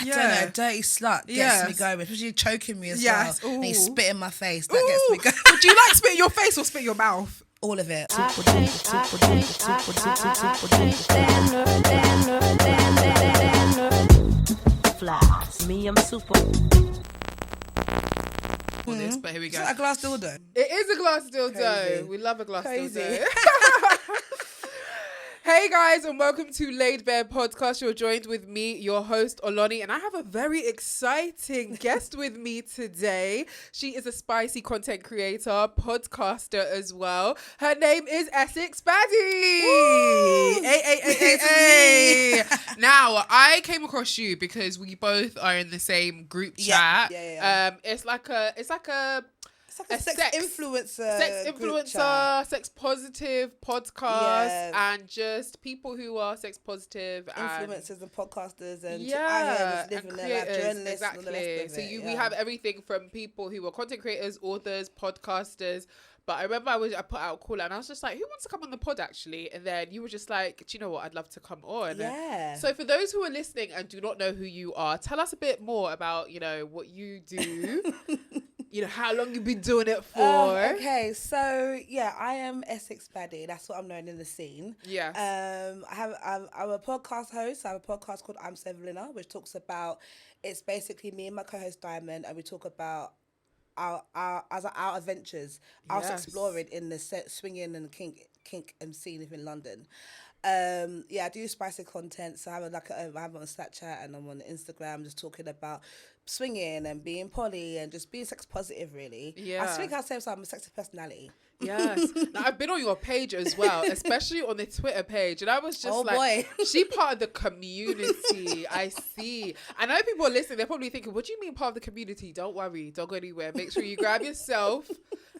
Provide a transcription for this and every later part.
I don't know, a dirty slut gets me going, especially choking me as well. Ooh. And you spit in my face, that gets me going. Do you like spit in your face or spit in your mouth? All of it. Flies. Me, I'm super. But here we go. Is that a glass dildo? It is a glass dildo. Crazy. We love a glass Crazy. dildo. Hey guys, and welcome to Laidbarepodcast. You're joined with me, your host Oloni, and I have a very exciting guest with me today. She is a spicy content creator, podcaster as well. Her name is Essex Baddie. Hey. Now, I came across you because we both are in the same group chat. Yeah. It's like a It's like a sex influencer. Sex positive podcast, and just people who are sex positive, influencers and podcasters and and living their life, creators, journalists, exactly. and all the rest of So it. we have everything from people who are content creators, authors, podcasters. But I remember I put out a call and I was just like, who wants to come on the pod actually? And then you were just like, do you know what? I'd love to come on. Yeah. So for those who are listening and do not know who you are, tell us a bit more about, what you do. How long you've been doing it for. Okay, so I am Essex Baddie. That's what I'm known in the scene. Yes. I'm a podcast host. I have a podcast called I'm Severina, which talks about, it's basically me and my co-host Diamond, and we talk about our adventures, us exploring in the swinging and kink scene in London. I do spicy content, so I have I'm on Snapchat and I'm on Instagram just talking about swinging and being poly and just being sex positive, really. I think I'll say I'm a sexy personality. Yes. Now, I've been on your page as well, especially on the Twitter page, and I was just boy. She part of the community. I see. I know people are listening, they're probably thinking, what do you mean part of the community? Don't worry, don't go anywhere. Make sure you grab yourself,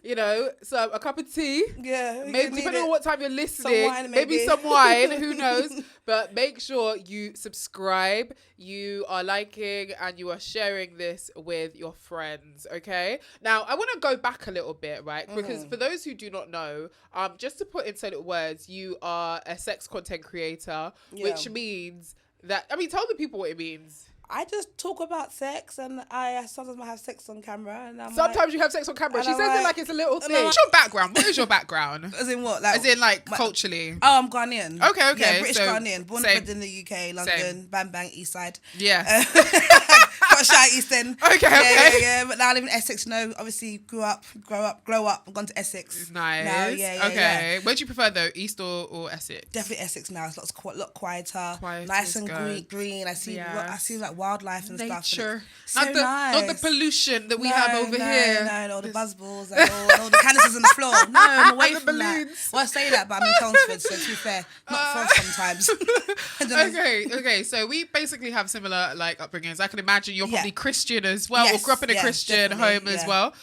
a cup of tea. Yeah. Maybe depending on what time you're listening, some wine, maybe some wine, who knows? But make sure you subscribe, you are liking, and you are sharing this with your friends, okay? Now, I want to go back a little bit, right? Because for those who do not know, just to put in little words, you are a sex content creator, which means that, tell the people what it means. I just talk about sex, and I sometimes have sex on camera. And sometimes you have sex on camera. She says it like it's a little thing. What's your background? What is your background? As in what? Culturally. Oh, I'm Ghanaian. Okay. Yeah, British Ghanaian. Born and bred in the UK, London, bang, East Side. Yeah. Got a shy East End. Okay. Yeah. But now I live in Essex. Obviously grow up. I've gone to Essex. Nice. Now, Okay. Where do you prefer though, East or Essex? Definitely Essex now. It's a lot quieter. Nice and green. I see like wildlife and nature. stuff. And not the pollution that we have over here. No, all the buzzballs and all the canisters on the floor. No, I'm away the from balloons. that. Well, I say that, but I'm in Chelmsford, so to be fair, not far sometimes. Okay. So we basically have similar upbringings. I can imagine you're probably Christian as well, or grew up in a Christian home as well.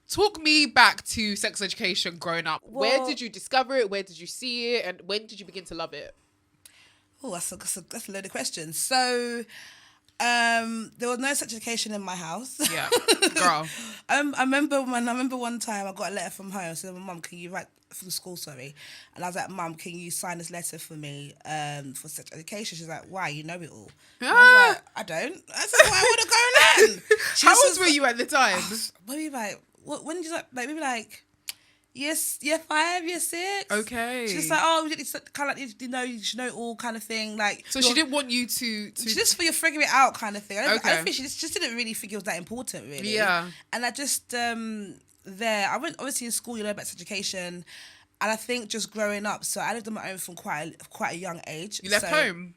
Talk me back to sex education growing up. Where did you discover it? Where did you see it? And when did you begin to love it? Oh, that's a load of questions. So, there was no sex education in my house. Yeah, girl. I remember one time I got a letter from home. I said, "Mum, can you write from school? Sorry." And I was like, "Mum, can you sign this letter for me for sex education?" She's like, "Why? You know it all." And I was like, "I don't." I said, "Why would I go learn?" How old were you at the time? Maybe when did you maybe Yes, year 5, year 6. Okay. She's like, it's kind of you should know it all kind of thing. So she didn't want you to just for you figure it out kind of thing. I Okay. don't think she just didn't really think it was that important, really. Yeah. And I just I went obviously in school, about sex education, and I think just growing up. So I lived on my own from quite a young age. You left home?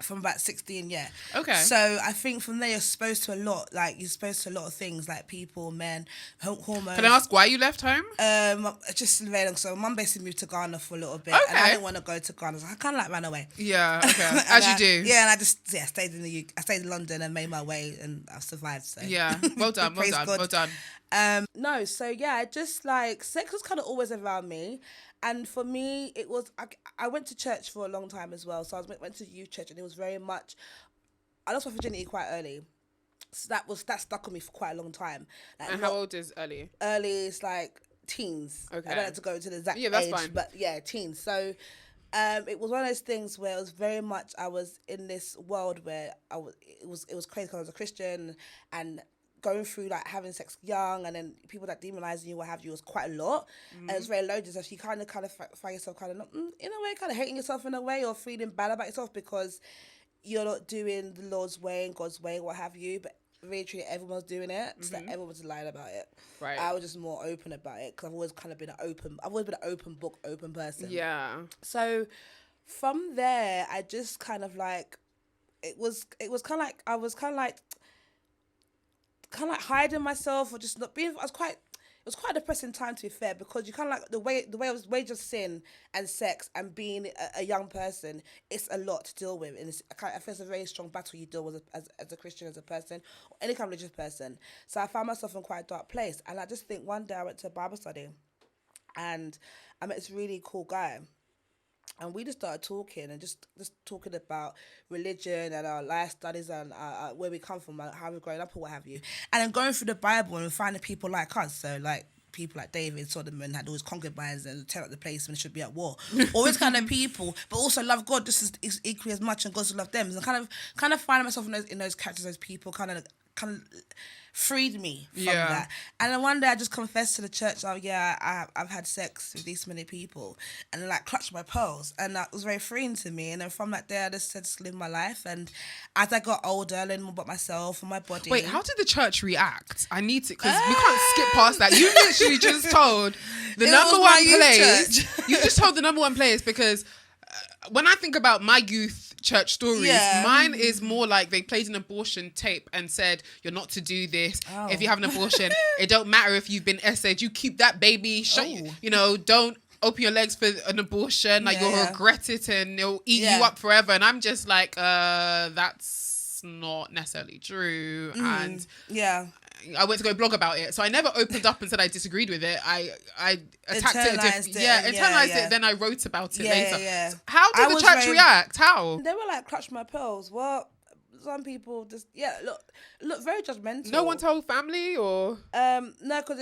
From about 16, yeah. Okay. So I think from there you're exposed to a lot, you're exposed to a lot of things like people, men, hormones. Can I ask why you left home? Just very long. So my mum basically moved to Ghana for a little bit, Okay. and I didn't want to go to Ghana, so I kind of ran away. Yeah. Okay. As you do. Yeah, and I just stayed in the UK. I stayed in London and made my way, and I've survived. So yeah, well done. Praise God. Well done. No, so yeah, just sex was kind of always around me. And for me, it was, I went to church for a long time as well. So I went to youth church, and it was very much, I lost my virginity quite early. So that stuck on me for quite a long time. And how old is early? Early is teens. Okay. I don't have to go into the exact that's age, fine. but yeah, teens. So It was one of those things where it was very much, I was in this world where it was crazy because I was a Christian, and going through like having sex young, and then people that demonizing you, what have you, was quite a lot. And it was very loaded, so you kind of find yourself kind of not, in a way, kind of hating yourself in a way, or feeling bad about yourself because you're not doing the Lord's way and God's way, what have you. But really, truly, everyone's doing it. Just that everyone's lying about it. Right. I was just more open about it because I've always been an open book, open person. Yeah. So from there, I just kind of like, it was kind of like, I was kind of like hiding myself, or just not being. It was quite a depressing time, to be fair, because you kind of like the way of sin and sex and being a young person. It's a lot to deal with, and I feel it's a very strong battle you deal with as a Christian, as a person, or any kind of religious person. So I found myself in quite a dark place, and I just think one day I went to a Bible study, and I met this really cool guy. And we just started talking and just talking about religion and our life studies and where we come from and how we're growing up or what have you. And then going through the Bible and finding people like us. So like people like David, Solomon, had all his concubines and tear up the place when it should be at war. All these kind of people, but also love God just as equally as much, and God to love them. And kind of finding myself in those characters, those people, kind of freed me from that. And then one day I just confessed to the church, I've had sex with these many people, and then like clutched my pearls, and that was very freeing to me. And then from that day I just said to live my life. And as I got older, I learned more about myself and my body. Wait, how did the church react? I need to, because we can't skip past that. You literally just told the number one place. You just told the number one place, because when I think about my youth church stories, mine is more like they played an abortion tape and said, you're not to do this. If you have an abortion, it don't matter if you've been essayed, you keep that baby shut. You know, don't open your legs for an abortion. Like, you'll regret it and it'll eat you up forever. And I'm just like, that's not necessarily true. And I went to go blog about it, so I never opened up and said I disagreed with it. I attacked internalized it. Then I wrote about it later. So how did the church react? How? They were like, clutch my pearls. Well, some people just look very judgmental. No one told family, or no, because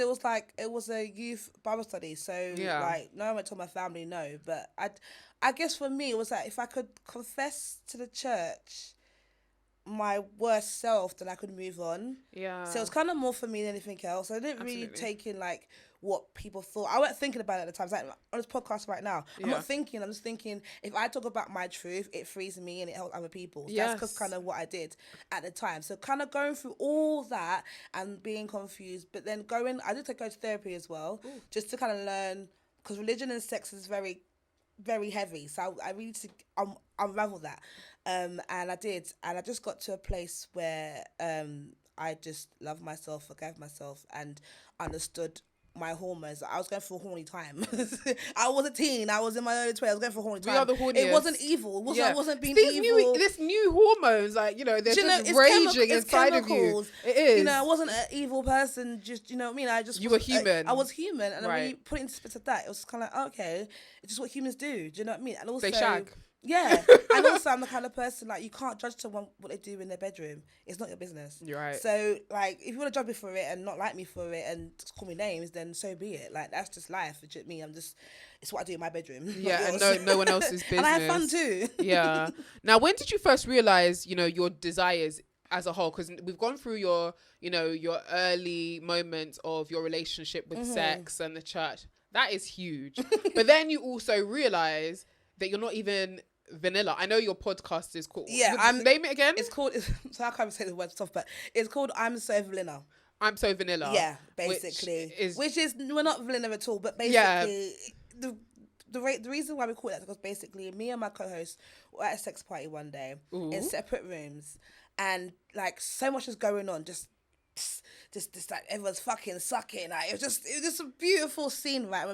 it was a youth Bible study, so like no one told my family, no. But I guess for me it was like, if I could confess to the church my worst self, then I could move on. So it was kind of more for me than anything else. I didn't really take in like what people thought. I wasn't thinking about it at the time. It's like on this podcast right now, I'm not thinking. I'm just thinking, if I talk about my truth, it frees me and it helps other people. So that's because kind of what I did at the time. So kind of going through all that and being confused, but then I did go to therapy as well, just to kind of learn, because religion and sex is very, very heavy. So I really need to unravel that. And I did, and I just got to a place where I just loved myself, forgave myself, and understood my hormones. I was going through a horny time. I was a teen. I was in my early 20s. I was going through a horny time. We are the horniest. It wasn't evil. I wasn't being evil. This new hormones, like, they're just raging inside of you. It is. I wasn't an evil person. Just, you know what I mean? You were human. I was human, and I really put it into space of that. It was kind of like, okay, it's just what humans do. Do you know what I mean? And also, they shag. Yeah, and also I'm the kind of person, like, you can't judge someone what they do in their bedroom. It's not your business. You're right. So, like, if you want to judge me for it and not like me for it and just call me names, then so be it. Like, that's just life. You know what I mean? It's what I do in my bedroom. Yeah, and no one else's business. And I have fun too. Yeah. Now, when did you first realize, your desires as a whole? Because we've gone through your early moments of your relationship with sex and the church. That is huge. But then you also realize that you're not even vanilla. I know your podcast is called... name it again? It's called... So I can't say the word stuff, but it's called I'm So Vanilla. I'm So Vanilla. Yeah, basically. Which is... We're not vanilla at all, but basically... Yeah. The reason why we call it that is because basically me and my co-host were at a sex party one day in separate rooms, and like so much is going on, just like everyone's fucking sucking. Like it was just a beautiful scene, right?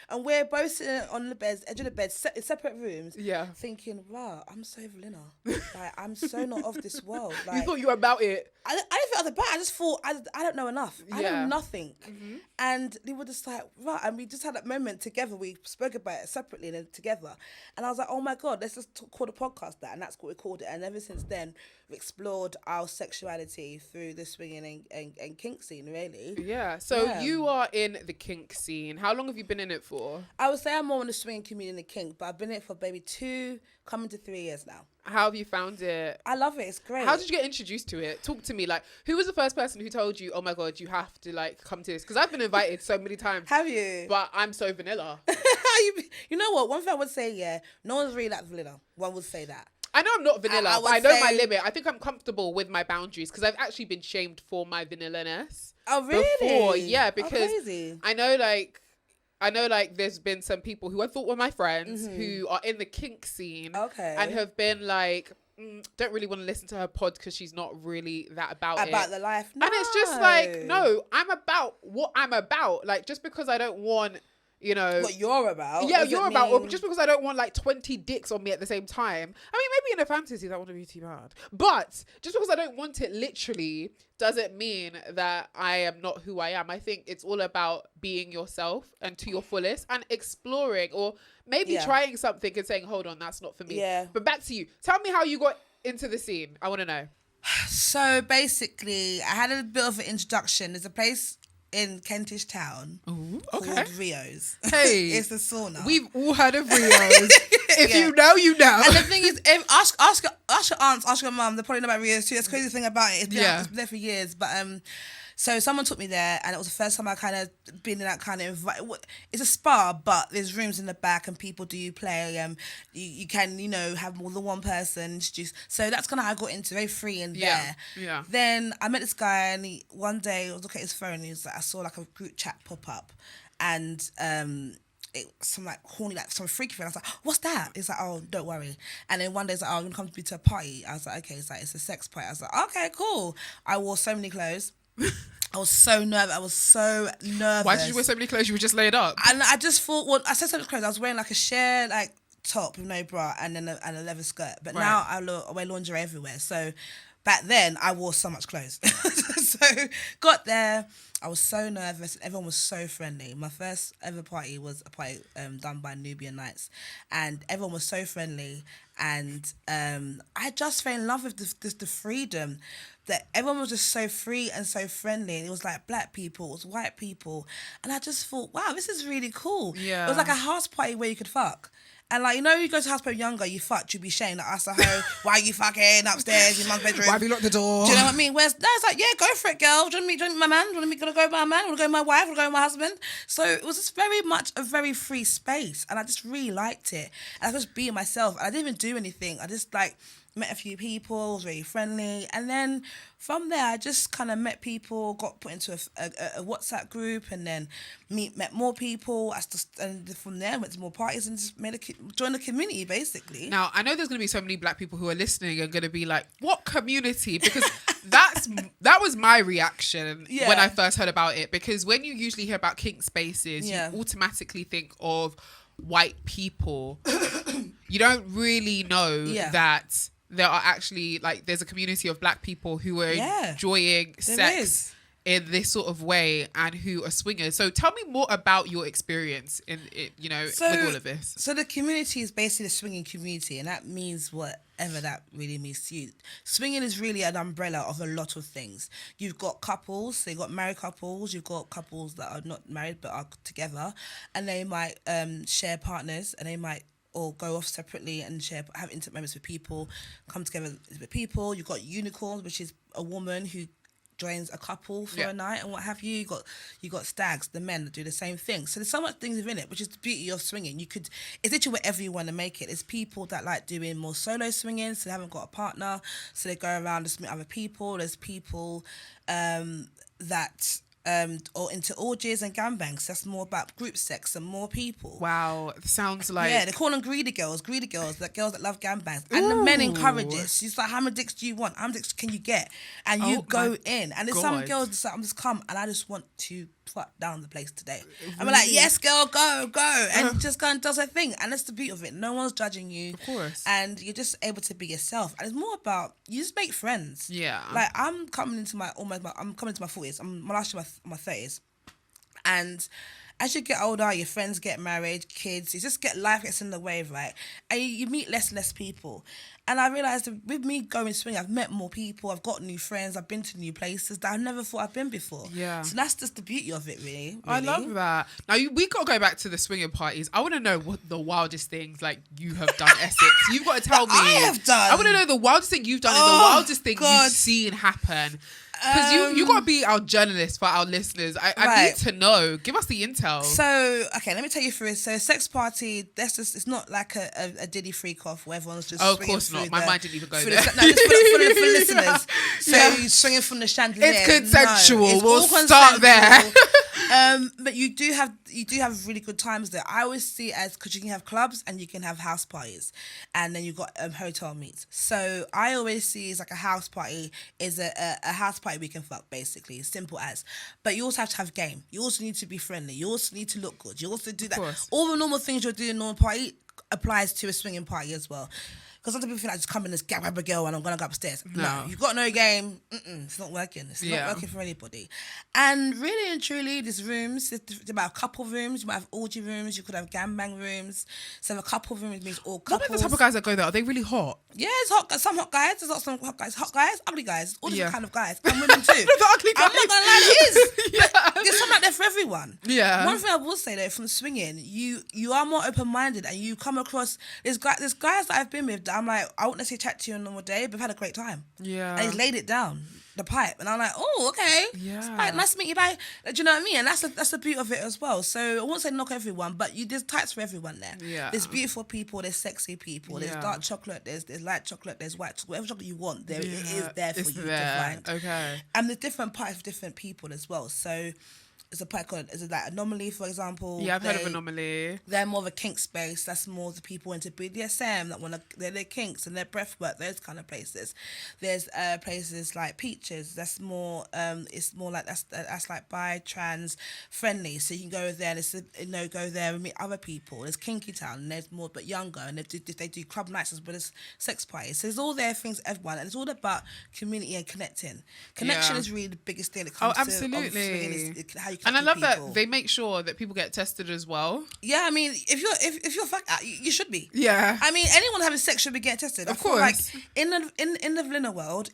And we're both sitting on the beds, edge of the bed, in separate rooms. Yeah. Thinking, wow, I'm so vanilla. Like I'm so not of this world. Like, you thought you were about it. I didn't think I was about it. I just thought I don't know enough. I know nothing. Mm-hmm. And we were just like, right. And we just had that moment together. We spoke about it separately and then together. And I was like, oh my God, let's just call the podcast that. And that's what we called it. And ever since then, explored our sexuality through the swinging and kink scene, really. Yeah. So Yeah. you are in the kink scene. How long have you been in it for? I would say I'm more in the swinging community than the kink, but I've been in it for maybe 2, coming to 3 years now. How have you found it? I love it. It's great. How did you get introduced to it? Talk to me. Like, who was the first person who told you, oh my God, you have to like come to this? Because I've been invited so many times. Have you? But I'm so vanilla. You know what? One thing I would say, yeah, no one's really that vanilla. One would say that. I know I'm not vanilla, I but would I know my say- limit. I think I'm comfortable with my boundaries because I've actually been shamed for my vanilla-ness. Oh, really? Before. Yeah, Oh, because crazy. I know like there's been some people who I thought were my friends who are in the kink scene Okay. and have been like, don't really want to listen to her pod because she's not really that about it. About the life. No. And it's just like, no, I'm about what I'm about. Like, just because I don't want, you know, What you're about. yeah, doesn't you're about, or mean- just because I don't want like 20 dicks on me at the same time. I mean, maybe in a fantasy that wouldn't be too bad. But just because I don't want it literally doesn't mean that I am not who I am. I think it's all about being yourself and to your fullest and exploring or maybe Yeah. trying something and saying, hold on, that's not for me. Yeah. But back to you. Tell me how you got into the scene. I want to know. So basically, I had a bit of an introduction. There's a place in Kentish Town called Rio's. Hey. It's a sauna. We've all heard of Rio's. If Yeah. you know, you know. And the thing is, ask your aunts, ask your mum. They're probably know about Rio's too. That's the crazy thing about it. It's been there for years. But so someone took me there, and it was the first time I kind of been in that kind of it's a spa, but there's rooms in the back, and people do play. You can have more than one person introduced. So that's kind of how I got into very free in there. Yeah. Then I met this guy, and one day I was looking at his phone, and he was like, I saw like a group chat pop up, and it some like horny, like some freaky thing. I was like, what's that? He's like, oh, don't worry. And then one day he's like, oh, I'm gonna come to a party. I was like, okay. It's like, it's a sex party. I was like, okay, cool. I wore so many clothes. I was so nervous. Why did you wear so many clothes? You were just laid up. And I just thought, well, I said so many clothes. I was wearing like a sheer like top with no bra and then a leather skirt. But now I wear lingerie everywhere. So back then I wore so much clothes. So got there. I was so nervous. Everyone was so friendly. My first ever party was a party done by Nubian Nights, and everyone was so friendly. And I just fell in love with the freedom that everyone was just so free and so friendly. It was like black people, it was white people, and I just thought, wow, this is really cool. Yeah. It was like a house party where you could fuck. And like, you go to house party younger, you fucked, you'd be shamed. Like, ask the hoe, why are you fucking upstairs in mum's bedroom? Why have you locked the door? Do you know what I mean? Whereas, no, it's like, yeah, go for it, girl. Do you want to meet my man? Do you want me to go with my man? Want to go with my wife? Want to go with my husband? So it was just very much a very free space. And I just really liked it. And I was just being myself. And I didn't even do anything. I just like met a few people, was very friendly. And then from there, I just kind of met people, got put into a WhatsApp group, and then met more people. And from there, went to more parties and just joined the community, basically. Now, I know there's going to be so many black people who are listening and going to be like, what community? Because that was my reaction when I first heard about it. Because when you usually hear about kink spaces, you automatically think of white people. You don't really know that there are actually, like, there's a community of black people who are enjoying sex in this sort of way and who are swingers. So tell me more about your experience in it, with all of this. So the community is basically the swinging community, and that means whatever that really means to you. Swinging is really an umbrella of a lot of things. You've got couples, so you've got married couples, you've got couples that are not married but are together, and they might share partners, and they might or go off separately and have intimate moments with people, come together with people. You've got unicorns, which is a woman who joins a couple for a night and what have you. You got stags, the men that do the same thing. So there's so much things within it, which is the beauty of swinging. It's literally whatever you want to make it. There's people that like doing more solo swinging, so they haven't got a partner, so they go around and meet other people. There's people that or into orgies and gangbangs. That's more about group sex and more people. Wow, it sounds like... Yeah, they call them greedy girls, like girls that love gangbangs. And the men encourage it. She's like, how many dicks do you want? How many dicks can you get? And you go in. And there's some girls that's like, I'm just come and I just want to fuck down the place today. I'm like, yes, girl, go. And just go and does her thing. And that's the beauty of it. No one's judging you. Of course. And you're just able to be yourself. And it's more about, you just make friends. Yeah. Like, I'm coming into my 40s. My last year, my 30s. And as you get older, your friends get married, kids, life gets in the way, right? And you meet less and less people. And I realised that with me going swinging, I've met more people, I've got new friends, I've been to new places that I never thought I'd been before. Yeah. So that's just the beauty of it, really. I love that. Now, we got to go back to the swinging parties. I want to know what the wildest things, like, you have done, Essex. You've got to tell me. I have done. I want to know the wildest thing you've done and the wildest thing you've seen happen. Because you got to be our journalist for our listeners. I need to know. Give us the intel. So, okay, let me take you through it. So, sex party, it's not like a Diddy freak off where everyone's just of course not. My mind didn't even go there. No, just for listeners. So, you're swinging from the chandelier. It's consensual. No, it's we'll all start there. But you do have really good times there. I always see it as, because you can have clubs and you can have house parties, and then you've got hotel meets. So I always see it's like a house party is a house party we can fuck, basically, as simple as. But you also have to have game. You also need to be friendly. You also need to look good. You also do that. All the normal things you're doing in a normal party applies to a swinging party as well. Because some people think I just come in and grab a girl and I'm going to go upstairs. No, you've got no game. It's not working. It's not working for anybody. And really and truly, there's rooms. There's about a couple rooms. You might have orgy rooms. You could have gangbang rooms. So a couple rooms means all couples. What are the type of guys that go there? Are they really hot? Yeah, it's hot. Some hot guys. There's lots of hot guys. Hot guys, ugly guys. All different kind of guys. And women too. The ugly guys. I'm not going to lie, it is. But there's something out there for everyone. Yeah. One thing I will say though, from swinging, you are more open-minded and you come across, there's guys that I've been with that I'm like, I wouldn't necessarily chat to you on a normal day, but I've had a great time. Yeah. And he's laid it down, the pipe. And I'm like, oh, okay. Yeah. Right, nice to meet you, bye. Do you know what I mean? And that's the beauty of it as well. So I won't say knock everyone, but there's types for everyone there. Yeah. There's beautiful people, there's sexy people, there's dark chocolate, there's light chocolate, there's white chocolate. Whatever chocolate you want, it is there for you to find. Okay. And there's different parts for different people as well. So it's a part called, is it like Anomaly, for example? Yeah, I've heard of Anomaly. They're more of a kink space. That's more the people into BDSM that want to, they're kinks and their breath work, those kind of places. There's places like Peaches. That's more, it's more like, that's like bi, trans, friendly. So you can go there and go there and meet other people. There's Kinky Town, and there's more, but younger, and they do club nights as well as sex parties. So there's all there things for everyone, and it's all about community and connecting. Connection is really the biggest thing that comes to absolutely. How you and I love people. that they make sure that people get tested as well. Yeah, I mean, if you're you should be. Yeah. I mean, anyone having sex should be getting tested. Of course. Like in the vanilla world,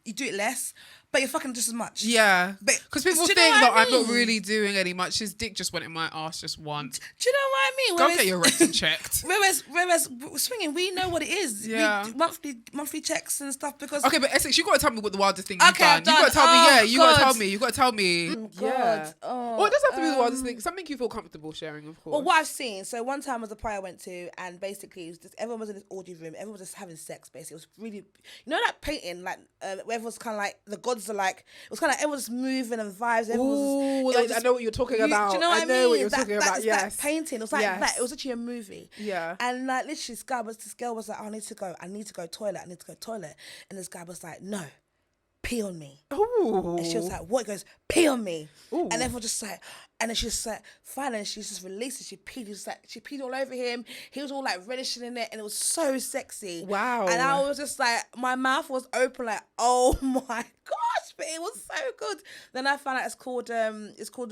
you do it less, but you're fucking just as much. Yeah. Because people think that I'm not really doing any much. His dick just went in my ass just once. Do you know what I mean? Go get your rectum checked. Whereas swinging, we know what it is. Yeah. We do monthly checks and stuff because. Okay, but Essex, you got to tell me what the wildest thing you've done. done. You got to tell me. Yeah, you got to tell me. You got to tell me. Oh, God. Well, it doesn't have to be the wildest thing. Something you feel comfortable sharing, of course. Well, what I've seen. So one time was a party I went to, and basically it was just everyone was in this orgy room. Everyone was just having sex. Basically, it was really, you know, that painting like where everyone's kind of like the gods are like. It was kind of like everyone's moving and vibes. Ooh, I know what you're talking about. Do you know what I mean? I know what you're talking about. Yes. That painting. It was like that. It was actually a movie. Yeah. And like literally, this girl was like, oh, I need to go toilet. And this guy was like, no, pee on me. Ooh. And she was like, what? He goes, pee on me. Ooh. And everyone just like, and then she just like, finally, she just released it. She peed all over him. He was all like relishing in it, and it was so sexy. Wow. And I was just like, my mouth was open, like, oh my gosh, but it was so good. Then I found out it's called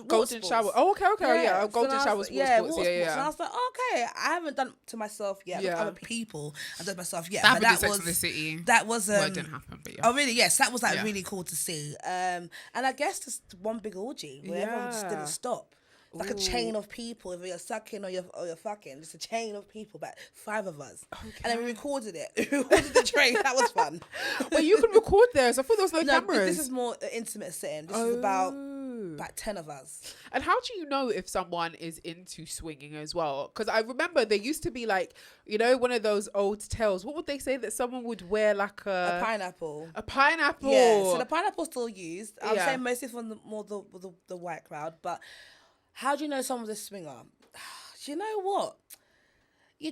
Golden Shower. Oh, okay, yeah. Golden Shower Sports. Yeah. And I was like, okay, I haven't done it to myself yet. Yeah. Other people, I've done it myself yet. That but happened that in was Sex and the City. That was Well, it didn't happen, but yeah. Oh really? Yes, that was like really cool to see. And I guess just one big orgy where everyone just didn't stop. Like a chain of people, if you're sucking or you're fucking, just a chain of people, about 5 of us. Okay. And then we recorded it. We recorded the train. That was fun. Well, you can record theirs. I thought there was no cameras. This is more intimate setting. This is about 10 of us. And how do you know if someone is into swinging as well? Because I remember there used to be like, you know, one of those old tales. What would they say that someone would wear like a pineapple? A pineapple. Yeah. So the pineapple's still used. I'm saying mostly from the white crowd, but. How do you know someone's a swinger? Do you know what? You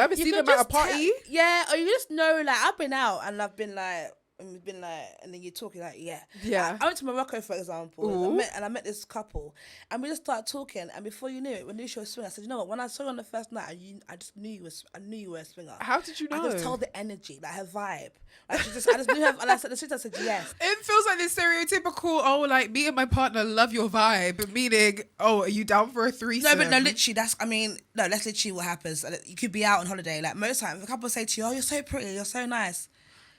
either see them at a party? Yeah, or you just know, like, I've been out and I've been like, and we've been like, and then you're talking like, yeah. Yeah. I went to Morocco, for example, Ooh. and I met this couple, and we just started talking, and before you knew it, when you were a swinger, I said, you know what? When I saw you on the first night, I just knew I knew you were a swinger. How did you know? I just told the energy, like her vibe. Like I just knew her, and I said, I said yes. It feels like this stereotypical, like me and my partner love your vibe, meaning, are you down for a threesome? No, literally, that's literally what happens. You could be out on holiday, like most times, if a couple say to you, oh, you're so pretty, you're so nice.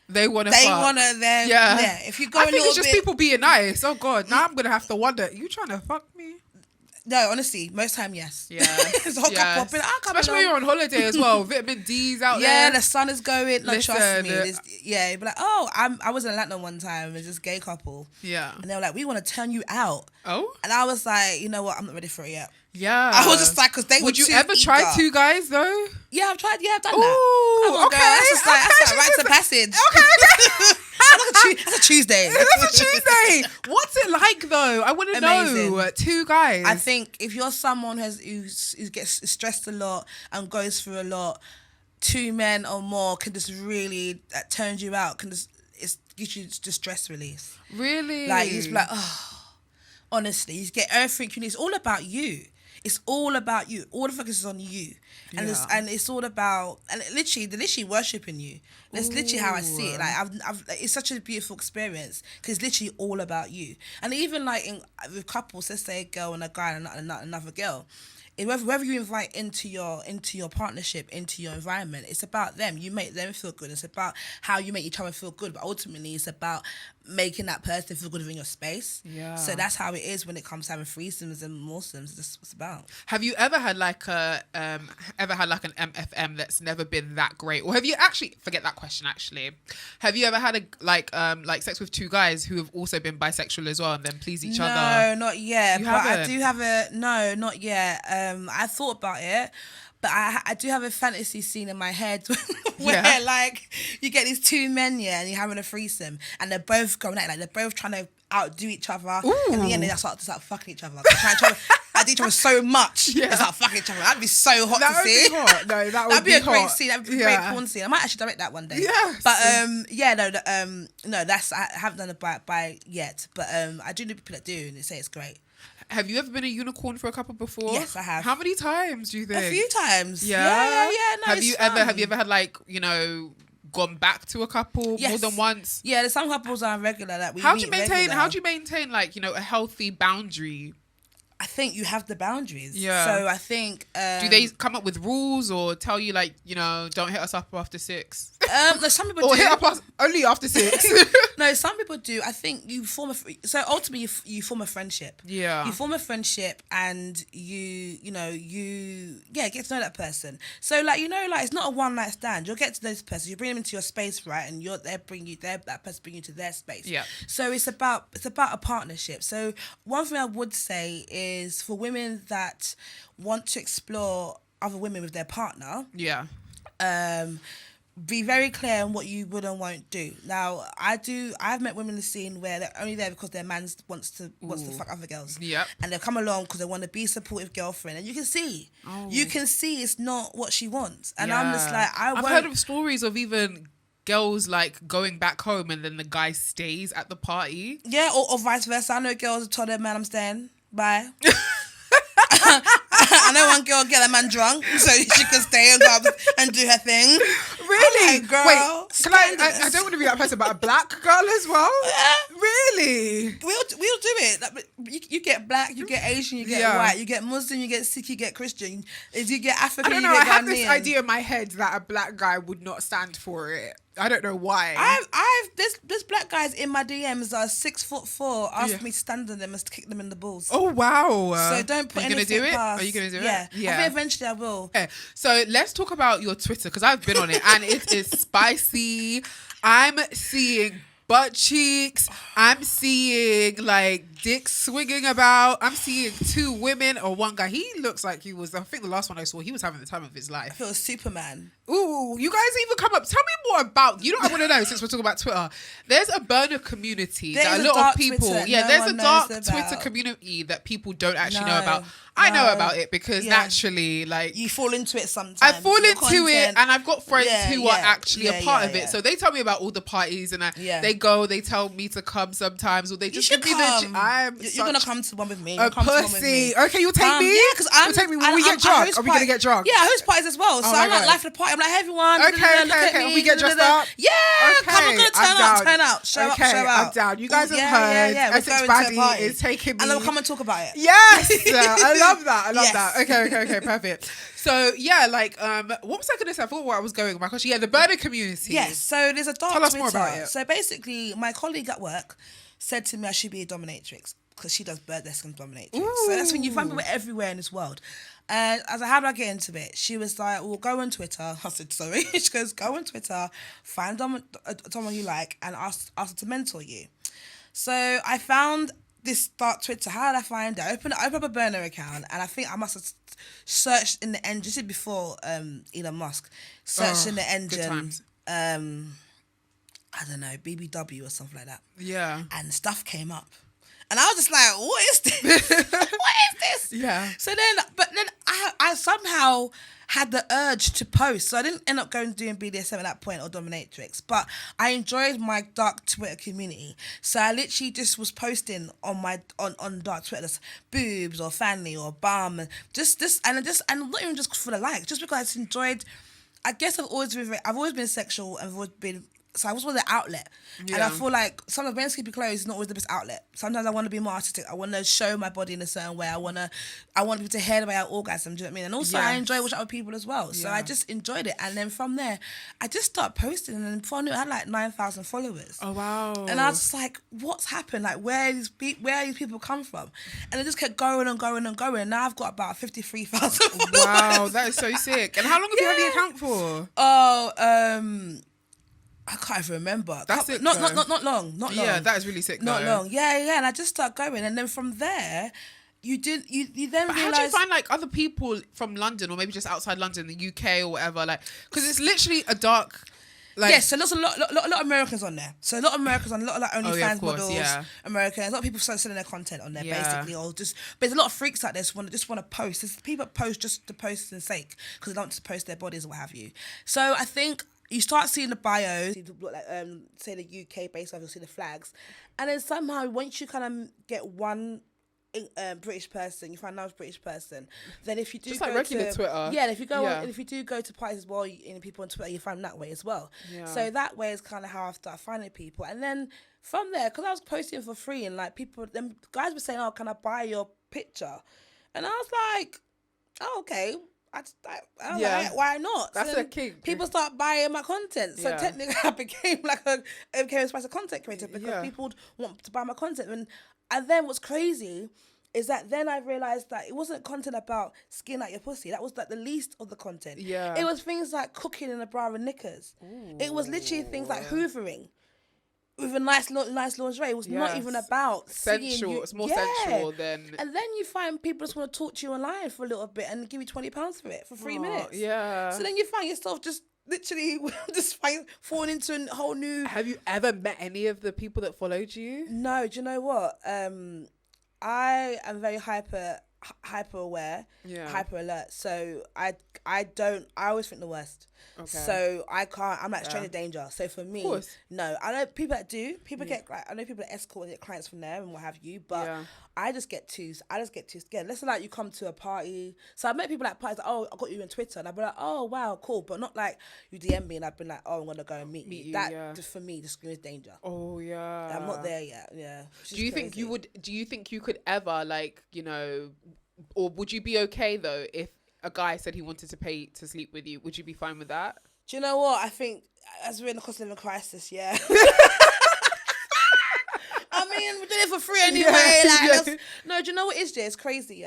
They want to yeah. If you go I a think little it's just bit, people being nice. Oh God, now I'm gonna have to wonder. You trying to fuck me? no, honestly, most time, yes. Yeah, It's a whole couple up in, especially when you're on holiday as well. Vitamin D's out there. Yeah, the sun is going. Like, trust me. Listen, You'd be like, oh, I was in Atlanta one time. There's this gay couple. Yeah. And they were like, we want to turn you out. Oh. And I was like, you know what? I'm not ready for it yet. Yeah. I was just like, because they Would were you ever try two guys though? Yeah, I've tried. Yeah, I've done Ooh, that. Come on, okay. girl. That's just like, that's like rites of passage. Okay. That's a Tuesday. That's a Tuesday. What's it like though? I want to know. Amazing. Two guys. I think if you're someone who gets stressed a lot and goes through a lot, two men or more can just really turn you out. It gives you just stress release. Really? Like you just be like, oh, honestly, you get everything you need. It's all about you. It's all about you. All the focus is on you, and it's all about they're literally worshiping you. That's literally how I see it. Like it's such a beautiful experience because it's literally all about you. And even like with couples, let's say a girl and a guy and another girl. Whoever you invite into your partnership, into your environment, it's about them. You make them feel good. It's about how you make each other feel good. But ultimately, it's about making that person feel good within your space. Yeah. So that's how it is when it comes to having threesomes and moresomes. That's what it's about. Have you ever had like an MFM that's never been that great, or have you actually forget that question? Actually, have you ever had like sex with two guys who have also been bisexual as well and then please each other? No, not yet. You but haven't? I do have not yet. I thought about it. But I do have a fantasy scene in my head where like you get these two men, and you're having a threesome, and they're both going at it, like they're both trying to outdo each other. Ooh. In the end, they start fucking each other. They're trying to outdo each other so much. They start fucking each other. That'd be so hot to see. Be hot. No, that'd be a great hot. scene. That'd be a great porn scene. I might actually direct that one day. Yes. But no, that's I haven't done it by yet. But I do know people that do, and they say it's great. Have you ever been a unicorn for a couple before? Yes, I have. How many times do you think? A few times. Yeah. No, Have you ever had like gone back to a couple more than once? Yeah, there's some couples are regular that we. How do you maintain like a healthy boundary? I think you have the boundaries. Yeah. So I think. Do they come up with rules or tell you don't hit us up after 6? No, some people or do. hit up us only after 6. No, some people do. I think you form so ultimately you form a friendship. Yeah. You form a friendship and you get to know that person. So it's not a one night stand. You'll get to know this person. You bring them into your space, right? And that person bring you to their space. Yeah. So it's about a partnership. So one thing I would say is for women that want to explore other women with their partner. Yeah. Be very clear on what you would and won't do. Now, I've met women in the scene where they're only there because their man wants to fuck other girls. Yep. And they've come along because they want to be a supportive girlfriend. And you can see it's not what she wants. And I'm just like, I've heard of stories of even girls like going back home and then the guy stays at the party. Yeah, or vice versa. I know girls who told their man, I'm staying. Bye. I know one girl get a man drunk so she can stay and go up and do her thing. Really? Like, girl, wait, I don't want to be that person, but a black girl as well? Really? We'll do it. You get black, you get Asian, you get white, you get Muslim, you get Sikh, you get Christian. If you get African, I don't know. you get I have Ghanaian. this idea in my head that a black guy would not stand for it. I don't know why. There's black guys in my DMs that are 6'4" ask me to stand on them and to kick them in the balls. Oh wow! So don't put anything past. Are you gonna do it? Yeah. Yeah. I think eventually I will. Okay. So let's talk about your Twitter because I've been on it and it is spicy. I'm seeing butt cheeks. I'm seeing like dicks swinging about. I'm seeing 2 women or 1 guy. He looks like he was, I think the last one I saw, he was having the time of his I life. feel Superman. Ooh, you guys even come up. Tell me more about, you know what I want to know since we're talking about Twitter. There's a burner community that a lot of people, there's a dark Twitter community that people don't actually know about. I know about it because naturally, like, you fall into it sometimes. I fall into it, and I've got friends who are actually a part of it. So they tell me about all the parties, and they go, they tell me to come sometimes, or they just give me the. You're gonna come to one with me. A pussy. Okay, you'll take me. Yeah, because you'll take me when we get drunk. Are we gonna get drunk? Yeah, I host parties as well. So I'm like life of the party. I'm like, hey everyone. Okay. And we get dressed up. Yeah, come on, gonna turn out. Show up. I'm down. You guys have heard. Essex Baddie is taking me, and they'll come and talk about it. Yes, I love that. Okay, perfect. So yeah, like, what was I gonna say? I forgot where I was going with my question. Yeah, the burner community. Yes. So there's a dark Tell us Twitter. more about it. So basically, my colleague at work said to me I should be a dominatrix because she does burlesque and dominatrix. So that's when you find people everywhere in this world. And I was like, how do I get into it? She was like, well, go on Twitter. I said, sorry. She goes, go on Twitter, find someone you like, and ask her to mentor you. So I found this dark Twitter. How did I find it? I opened up a burner account, and I think I must have searched in the engine. This is before Elon Musk. Searched in the engine. I don't know, BBW or something like that. Yeah. And stuff came up. And I was just like, what is this? What is this? Yeah. So then I somehow had the urge to post. So I didn't end up doing BDSM at that point or dominatrix, but I enjoyed my dark Twitter community. So I literally just was posting on my on dark Twitter, just boobs or fanny or bum, and not even just for the like, just because I just enjoyed. I guess I've always been sexual and I've always been. So I was the outlet. Yeah. And I feel like some of men's keeping clothes is not always the best outlet. Sometimes I want to be more artistic. I want to show my body in a certain way. I want people to hear about orgasm. Do you know what I mean? And also I enjoy watching other people as well. So I just enjoyed it. And then from there, I just started posting. And then before I knew it, I had like 9,000 followers. Oh, wow. And I was just like, what's happened? Like, where are these people come from? And it just kept going and going and going. And now I've got about 53,000 followers. Wow, that is so sick. And how long have you had the account for? Oh, I can't even remember. That's it. Not long. Yeah, that is really sick. Not long. Yeah. And I just started going, and then from there, you then But realize. how do you find like other people from London or maybe just outside London, the UK or whatever? Like, because it's literally a dark. Like, yes, so there's a lot of Americans on there. So a lot of Americans on, a lot of like OnlyFans models, Americans, a lot of people start selling their content on there, basically, or just. But there's a lot of freaks out there just want to post. There's people that post just to post and sake because they don't want to post their bodies or what have you. So I think. You start seeing the bios, like say the UK based off, you'll see the flags, and then somehow once you kind of get one British person, you find another British person. Then if you do just go like regular to Twitter, if you do go to parties as well, people on Twitter, you find that way as well. Yeah. So that way is kind of how I started finding people, and then from there, because I was posting for free, and like them guys were saying, "Oh, can I buy your picture?" And I was like, "Oh, okay." Like, why not? That's so a kink. People start buying my content. So technically I became a spicy content creator because people would want to buy my content. And then what's crazy is that then I realised that it wasn't content about skin out your pussy. That was like the least of the content. Yeah. It was things like cooking in a bra and knickers. Ooh. It was literally things like hoovering. With a nice lingerie. It was not even about sensual. It's more sensual than. And then you find people just want to talk to you online for a little bit and give you £20 for it for 3 minutes. Yeah. So then you find yourself just literally falling into a whole new. Have you ever met any of the people that followed you? No. Do you know what? I am very hyper aware, hyper alert. So I always think the worst. Okay. So I can't. I'm like stranger danger. So for me, no. I know people that do. People get. Like, I know people that escort and get clients from there and what have you. But I just get too scared. Let's say like you come to a party. So I met people at parties. Like, oh, I got you on Twitter, and I'd be like, oh wow, cool. But not like you DM me and I've been like, oh, I'm gonna go and meet you. That just for me just screams danger. Oh yeah. I'm not there yet. Yeah. Do you think you would? Do you think you could ever like or would you be okay though if a guy said he wanted to pay to sleep with you? Would you be fine with that? Do you know what? I think as we're in the cost of living crisis, I mean, we're doing it for free anyway. No, do you know what is this? It's crazy,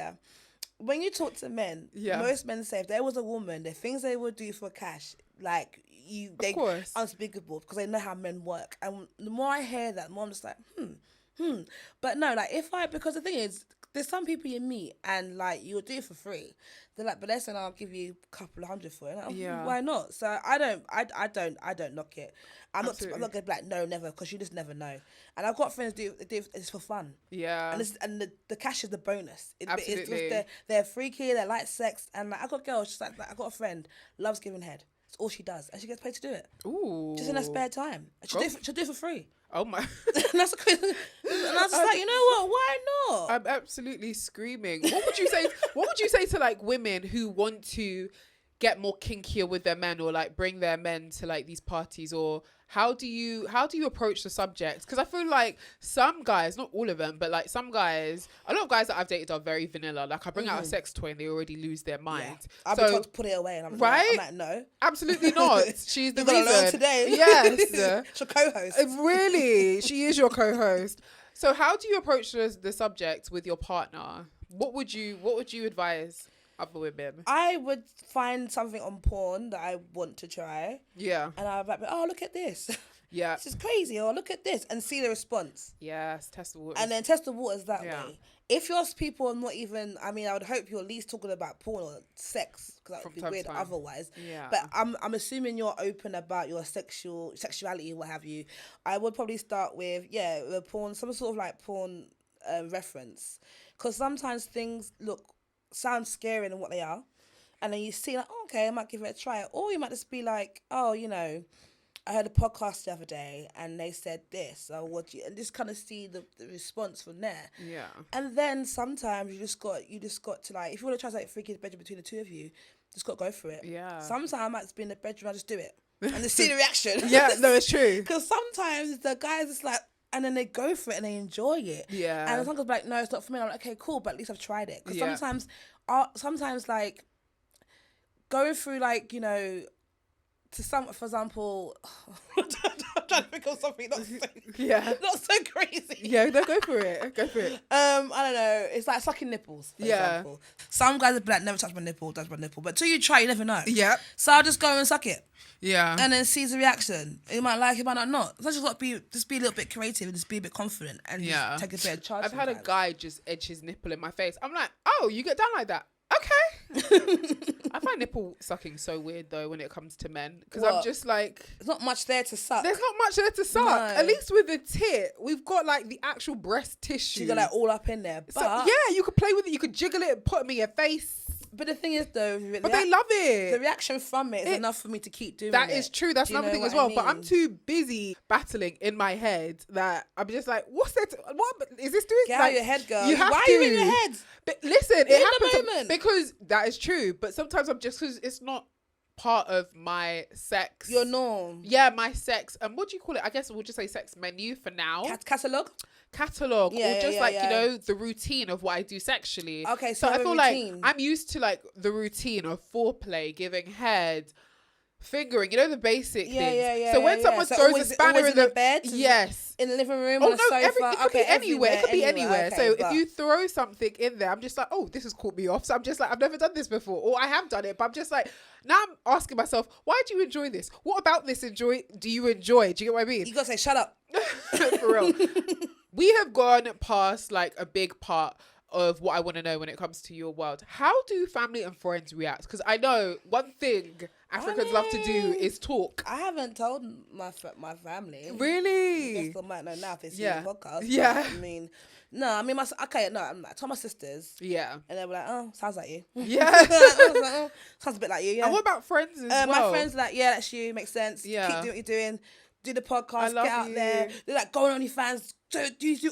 when you talk to men, most men say if there was a woman, the things they would do for cash, like Of course. unspeakable because they know how men work. And the more I hear that, the more I'm just like, But no, like because the thing is, there's some people you meet and like you'll do it for free. They're like, but listen, I'll give you a couple of $100 for it. Like, Yeah. why not? So I don't knock it. I'm not Absolutely. gonna be like no, never, because you just never know. And I've got friends do it's for fun. Yeah. And the cash is the bonus. Absolutely. They're freaky, they like sex, and like I got girls just like I got a friend loves giving head. It's all she does, and she gets paid to do it. Ooh. Just in her spare time. She'll do it for free. Oh my. And that's crazy. And I was just like, you know what? Why not? I'm absolutely screaming. What would you say? What would you say to like women who want to get more kinkier with their men, or like bring their men to like these parties, or how do you approach the subject? Because I feel like some guys, not all of them, but like some guys, a lot of guys that I've dated are very vanilla. Like I bring out a sex toy and they already lose their mind. Yeah. I'll be told to put it away, and I'm right? like, no, absolutely not. She's the You're gonna reason learn today. Yes, she's your co-host. Really, she is your co-host. So how do you approach the subject with your partner? What would you advise other women? I would find something on porn that I want to try. Yeah. And I'd be like, oh, look at this. Yeah. This is crazy. Or look at this. And see the response. Yes, test the waters. And then test the waters that Yeah. way. If your people are not even, I mean, I would hope you're at least talking about porn or sex, because that would be time to weird time. otherwise. Yeah. But I'm assuming you're open about your sexuality, what have you. I would probably start with, with porn, some sort of like porn reference. Because sometimes things sound scarier than what they are. And then you see like, oh, okay, I might give it a try. Or you might just be like, oh, you know, I heard a podcast the other day and they said this, or what you, and just kind of see the response from there. Yeah. And then sometimes you just got to like, if you want to try something freaky in the bedroom between the two of you, just got to go for it. Yeah. Sometimes I might just be in the bedroom, I just do it. And just see the reaction. Yeah, no, it's true. Because sometimes the guys just like, and then they go for it and they enjoy it. Yeah. And sometimes like, no, it's not for me. I'm like, okay, cool, but at least I've tried it. Because Yeah. sometimes like going through like, you know, to some, for example, I'm trying to think of something not so crazy. Yeah, no, go for it. Go for it. I don't know. It's like sucking nipples, for example. Some guys are like, never touch my nipple. But till you try, you never know. Yeah. So I'll just go and suck it. Yeah. And then see the reaction. You might like it, might not. So I just got to be a little bit creative and just be a bit confident and just take a bit of charge. I've had a guy just edge his nipple in my face. I'm like, oh, you get down like that? Okay. I find nipple sucking so weird though when it comes to men, because I'm just like, there's not much there to suck. there's not much there to suck. No. At least with the tit, we've got like the actual breast tissue. You got like all up in there. But So, yeah, you could play with it. You could jiggle it and put them in your face. But the thing is though, But they love it. The reaction from it is enough for me to keep doing That it. is true. That's Do you another know thing as what I well. But I'm mean? too busy battling in my head that I'm just like, what's that? What is this doing? Get like, out your head, girl. You have Why to. are you in your head? But listen, In it the happens moment. because that is true. But sometimes I'm just, because it's not part of my sex. Your norm. Yeah, my sex. And what do you call it? I guess we'll just say sex menu for now. Catalogue? Catalog, Yeah, or just yeah, like, yeah. you know, the routine of what I do sexually. Okay, so you I have a feel like routine. I'm used to like the routine of foreplay, giving head, fingering, you know, the basic things. Yeah, so when someone So throws always- a spanner always in the bed? yes. In the living room, Oh on no! a sofa. It could be anywhere. It could be anywhere. Okay, So but if you throw something in there, I'm just like, oh, this has caught me off. So I'm just like, I've never done this before, or I have done it, but I'm just like, now I'm asking myself, why do you enjoy this? What about this do you enjoy? Do you get what I mean? you gotta say, shut up. For real. We have gone past like a big part of what I want to know when it comes to your world. How do family and friends react? Because I know one thing Africans love to do is talk. I haven't told my family. Really? They still might know now if they see the podcast. Yeah. But, I mean, I told my sisters. Yeah. And they were like, oh, sounds like you. Yeah. I was like, oh, sounds a bit like you, yeah. And what about friends as well? My friends are like, yeah, that's you, makes sense. Yeah. Keep doing what you're doing. Do the podcast, love get out you. there. They're like, go on OnlyFans. Do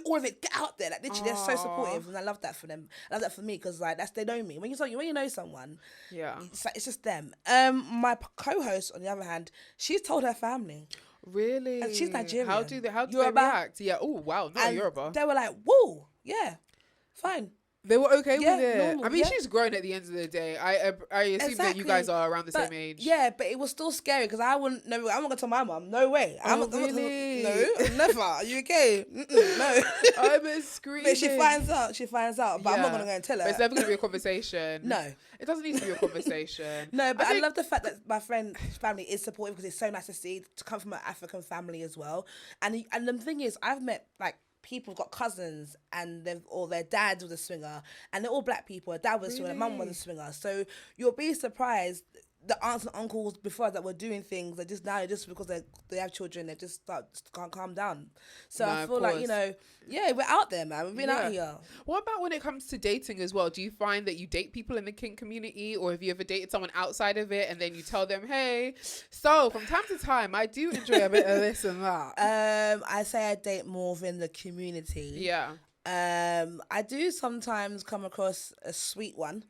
all of it. Get out there. Like literally, they're so supportive, and I love that for them. I love that for me because like they know me. When you know someone, Yeah. it's just them. My co-host, on the other hand, she's told her family. Really? And she's Nigerian. How do they Yoruba. react? Yeah. Oh wow. No, And Yoruba. they were like, whoa, yeah, fine. They were okay Yeah, with it. normal, I mean, yeah. she's grown at the end of the day. I assume that you guys are around the But, same age. Yeah, but it was still scary because I wouldn't. No, I'm not gonna tell my mum. No way. Oh, I'm not, really? No, never. Are you okay? No. I'm screaming. But she finds out. She finds out. But I'm not Yeah. gonna go and tell her. But it's never gonna be a conversation. No. It doesn't need to be a conversation. No, but I think- love the fact that my friend's family is supportive because it's so nice to see to come from an African family as well. And the thing is, I've met like people who've got cousins and their dad was a swinger, and they're all black people. Her dad was a swinger, mum was a swinger. So you'll be surprised. The aunts and uncles before that were doing things that just because they have children, they just can't calm down. So No, I of feel like, course. we're out there, man. We've been out here. What about when it comes to dating as well? Do you find that you date people in the kink community, or have you ever dated someone outside of it and then you tell them, hey, so from time to time I do enjoy a bit of this and that? I say I date more within the community. Yeah. I do sometimes come across a sweet one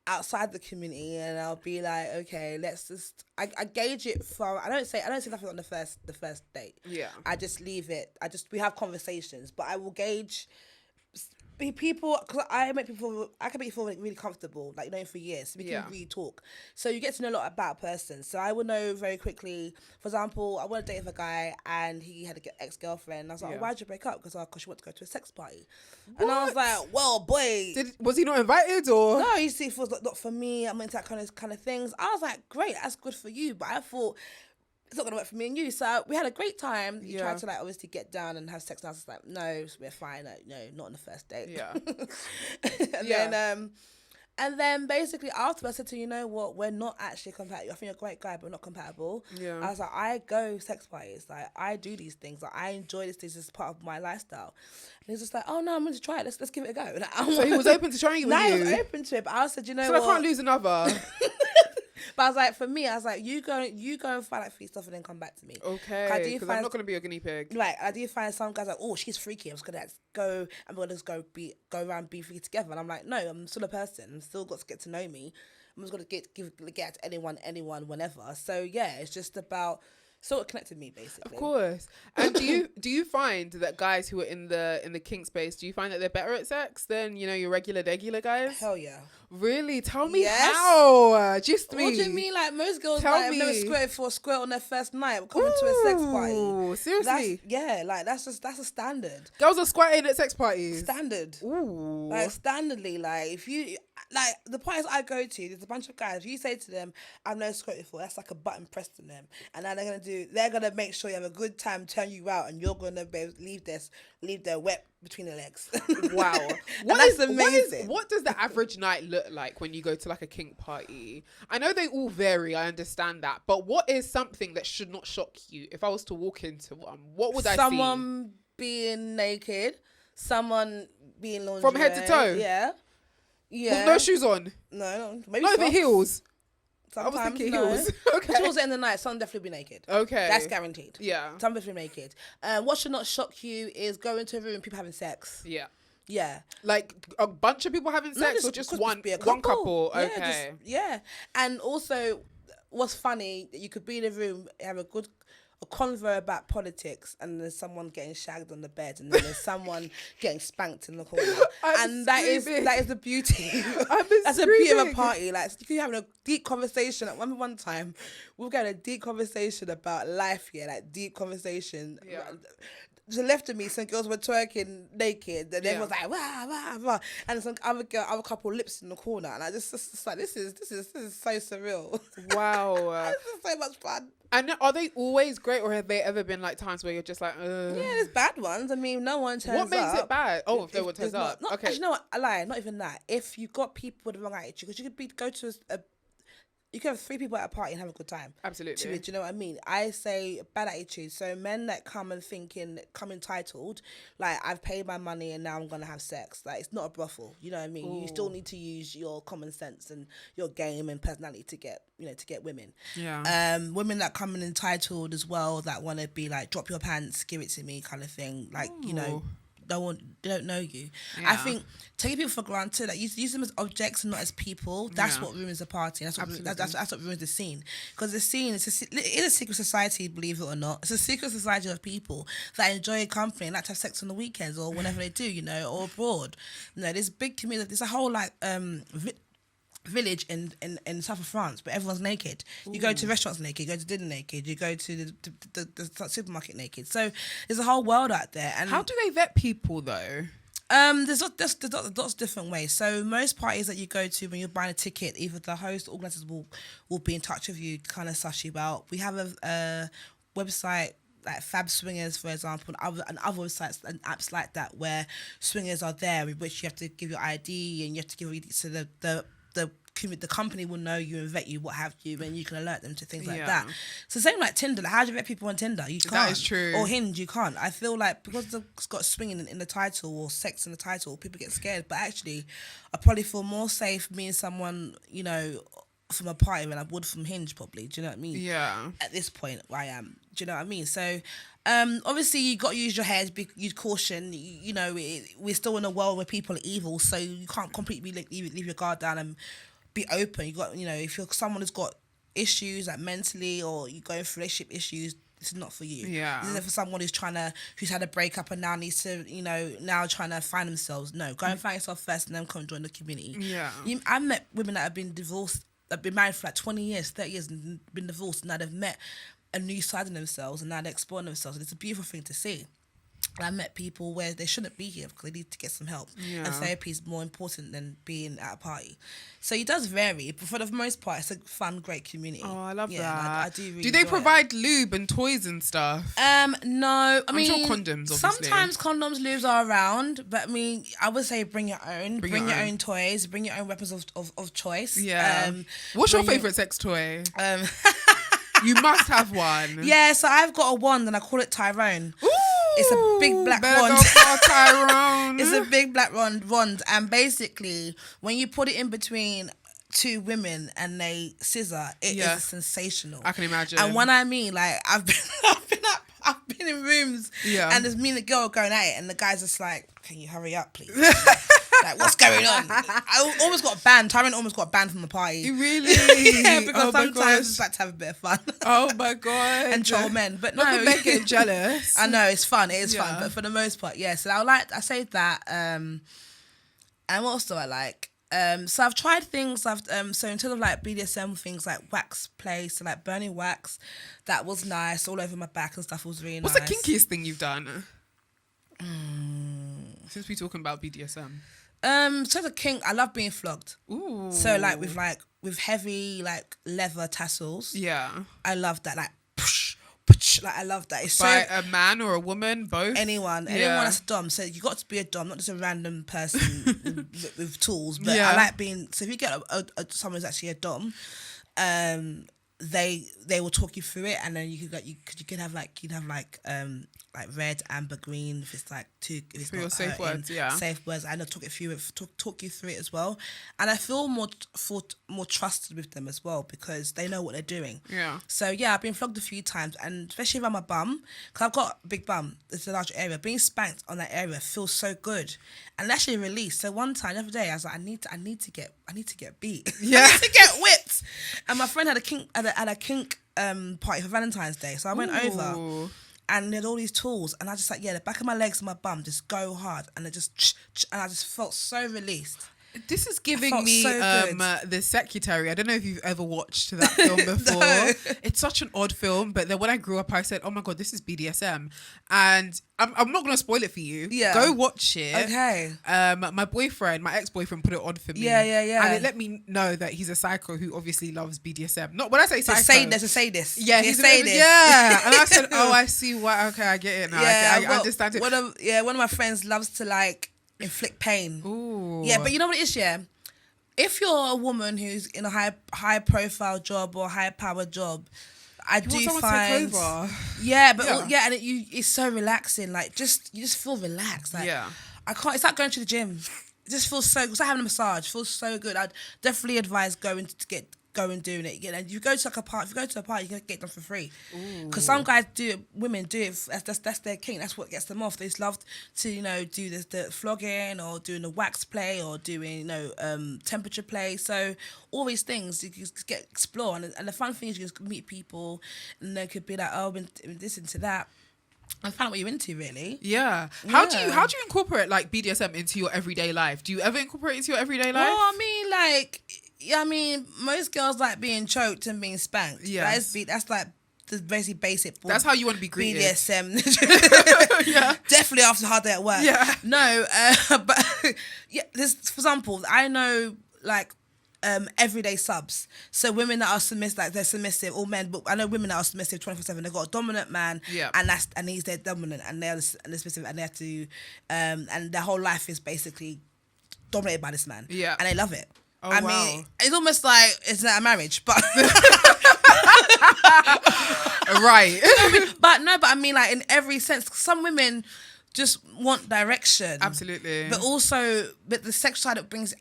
outside the community, and I'll be like, okay, let's just. I gauge it from. I don't say nothing on the first date. Yeah. I just leave it. We have conversations, but I will gauge. People, because I can make people feel really comfortable, like for years. We can really talk, so you get to know a lot about a person. So I will know very quickly. For example, I want to date with a guy, and he had an ex-girlfriend. I was like, why'd you break up? Because she wanted to go to a sex party, and I was like, well, boy, Was he not invited or? no, you see, it was not for me. I'm into that kind of things. I was like, great, that's good for you, but I thought it's not gonna work for me and you. So we had a great time. You tried to obviously get down and have sex, and I was like, no, we're fine. No, not on the first date. Yeah. And then basically afterwards I said to you know what, we're not actually compatible. I think you're a great guy, but we're not compatible. Yeah. I was like, I go sex parties, like I do these things, like I enjoy this. This is part of my lifestyle. And he's just like, oh no, I'm going to try it. Let's give it a go. Like, So he was open to trying it with he you. was open to it, but I said, you know So what? I can't lose another. But I was like, for me, I was like, you go and find out for yourself and then come back to me. Okay, because I'm not going to be a guinea pig. Like, I do find some guys like, oh, she's freaky. I'm just gonna go and we're just go around be freaky together. And I'm like, no, I'm still a person. I'm still got to get to know me. I'm just gonna get to anyone whenever. So yeah, it's just about sort of connecting me basically. Of course. And do you find that guys who are in the kink space, do you find that they're better at sex than your regular guys? Hell yeah. Really? Tell me Yes. how. Just me. What do you mean? Like most girls Tell like, have never me. squirted for a squirt on their first night coming to a sex party. Ooh, seriously? That's a standard. Girls are squatting at sex parties. Standard. Ooh. Like standardly, like if you like the parties I go to, there's a bunch of guys. If you say to them, "I've never squirted before," that's like a button pressed on them, and now they're gonna make sure you have a good time, turn you out, and you're gonna leave their wet between the legs. Wow. That's amazing. What does the average night look like when you go to like a kink party? I know they all vary, I understand that. But what is something that should not shock you? If I was to walk into one, what would I see? Someone being naked, someone being lingerie. From head to toe? Yeah. With no shoes on? No. Maybe Not even socks. heels. Sometimes, I was thinking no. heels. Okay. Towards the end of the night, someone definitely be naked. Okay. That's guaranteed. Yeah. Someone definitely naked. What should not shock you is going into a room and people having sex. Yeah. Yeah. Like a bunch of people having sex, or just could one be a couple? Yeah, Okay. yeah. And also, what's funny, you could be in a room, have a convo about politics, and there's someone getting shagged on the bed, and then there's someone getting spanked in the corner. And that is the beauty. That's the beauty of a party. Like you could having a deep conversation. I remember one time we were getting a deep conversation about life. Yeah, like deep conversation. Yeah. To the left of me, some girls were twerking naked, and everyone was like, wah, wah, wah. And some other couple lips in the corner, and I just like, this is so surreal. Wow. This is so much fun. And are they always great, or have they ever been like times where you're just like, Yeah, there's bad ones. I mean, no one turns up. What makes it bad? Oh, if no one turns there's up. Okay. Actually, you know what? I lie. Not even that. If you got people with the wrong attitude, because you could go to you can have 3 people at a party and have a good time. Absolutely. Do you know what I mean? I say bad attitude. So men that come entitled, like I've paid my money and now I'm gonna have sex. Like it's not a brothel. You know what I mean? Ooh. You still need to use your common sense and your game and personality to get women. Yeah. Women that come in entitled as well, that want to be like, drop your pants, give it to me kind of thing. Like, they don't know you. Yeah. I think taking people for granted, like use them as objects and not as people. That's what ruins the party. That's what ruins the scene. Because the scene is a secret society, believe it or not. It's a secret society of people that enjoy company and like to have sex on the weekends or whenever they do, or abroad. There's big community. There's a whole village in south of France, but everyone's naked. You go to restaurants naked, you go to dinner naked, you go to the supermarket naked. So there's a whole world out there. And how do they vet people though? There's lots of different ways. So most parties that you go to, when you're buying a ticket, either the host or organisers will be in touch with you, kind of suss you out. We have a website like Fab Swingers, for example, and other websites and apps like that where swingers are there, with which you have to give your ID and you have to give so the company will know you and vet you, what have you, and you can alert them to things like that. So same like Tinder. Like, how do you vet people on Tinder? You can't. That is true. Or Hinge, you can't. I feel like because it's got swinging in the title or sex in the title, people get scared. But actually, I probably feel more safe meeting someone, from a party than I would from Hinge, probably. Do you know what I mean? Yeah. At this point, where I am. Do you know what I mean? So, obviously, you got to use your head, use caution. We're still in a world where people are evil, so you can't completely leave your guard down and be open. You got, if you're someone who's got issues like mentally, or you're going through relationship issues, this is not for you. Yeah. This is for someone who's had a breakup and now needs to, now trying to find themselves. No, go and find yourself first and then come join the community. Yeah. I've met women that have been divorced, that have been married for like 20 years, 30 years and been divorced, and now they've met a new side of themselves and now they're exploring themselves. And it's a beautiful thing to see. I met people where they shouldn't be here because they need to get some help. Yeah. And therapy is more important than being at a party. So it does vary, but for the most part, it's a fun, great community. Oh, I love that. I do really do they enjoy provide lube and toys and stuff? No. I'm sure condoms, obviously. Sometimes condoms, lubes are around, but I would say bring your own. Bring your own toys. Bring your own weapons of choice. Yeah. What's your favourite sex toy? You must have one. Yeah, so I've got a wand and I call it Tyrone. Ooh, it's a big black better wand. go for Tyrone. It's a big black wand, and basically, when you put it in between two women and they scissor, it is sensational. I can imagine. And when I mean, like, I've been in rooms, and there's me and the girl going at it, and the guy's just like, "Can you hurry up, please?" Like, what's going on? I almost got banned. Tyrone almost got banned from the party. Really? Yeah, because sometimes it's like to have a bit of fun. Oh my god! And troll men, but not no, men getting jealous. I know it's fun. It is fun, but for the most part, yeah. So I say that. And what else do I like? So I've tried things. So in terms of like BDSM things, like wax play, so like burning wax, that was nice. All over my back and stuff was really nice. What's the kinkiest thing you've done? Since we're talking about BDSM. So the kink, I love being flogged. Ooh. So with heavy like leather tassels. Yeah. I love that. Like, like I love that. It's by a man or a woman, both. Anyone that's a dom. So you got to be a dom, not just a random person with tools. But I like being. So if you get someone who's actually a dom, they will talk you through it, and then you could have red, amber, green. If it's like two, if it's for not your safe words, safe words. I know talk you through it as well, and I feel more trusted with them as well because they know what they're doing. Yeah. So yeah, I've been flogged a few times, and especially around my bum, because I've got a big bum. It's a large area. Being spanked on that area feels so good, and actually released. So one time the other day, I was like, I need to get beat. Yeah. I need to get whipped. And my friend had a kink party for Valentine's Day, so I went over. And there's all these tools, and I just the back of my legs and my bum just go hard, and I just felt so released. This is giving me so the Secretary. I don't know if you've ever watched that film before. No. It's such an odd film, but then when I grew up, I said, "Oh my god, this is BDSM," and I'm not gonna spoil it for you. Yeah, go watch it. Okay. My ex-boyfriend, put it on for me. Yeah. And it let me know that he's a psycho who obviously loves BDSM. Not when I say psycho, there's a sadist. Yeah, he's a sadist. Yeah, and I said, "Oh, I see why. Okay, I get it now. Yeah, I understand it." One of my friends loves to inflict pain. Ooh. Yeah, but you know what it is, yeah? If you're a woman who's in a high profile job or high power job, I do find take over. Yeah, but and it's so relaxing. Like you just feel relaxed. Like, I can't. It's like going to the gym. It just feels so. It's like having a massage. It feels so good. I'd definitely advise going to get go and doing it. You know, you go to like a party. If you go to a party, you can get it done for free. Because some guys do it, women do it. That's their kink. That's what gets them off. They just love to, you know, do the flogging or doing the wax play or doing, you know, temperature play. So all these things you just get explore. And the fun thing is you just meet people, and they could be like, oh, I've been this into that. And find out what you're into, really. Yeah. How do you incorporate like BDSM into your everyday life? Do you ever incorporate it into your everyday life? Well, I mean, most girls like being choked and being spanked. Yeah. That's like the basic. That's how you want to be greeted. BDSM. Yeah. Definitely after a hard day at work. Yeah. No, but yeah, there's, for example, I know like everyday subs. So women that are submissive, like they're submissive, all men, but I know women that are submissive 24/7. They've got a dominant man, and he's their dominant, and they're submissive, and they have to, and their whole life is basically dominated by this man. Yeah, and they love it. Oh, I mean, it's almost like it's not a marriage, but right. But I mean, like in every sense, some women just want direction. Absolutely. But also, the sexual side, it brings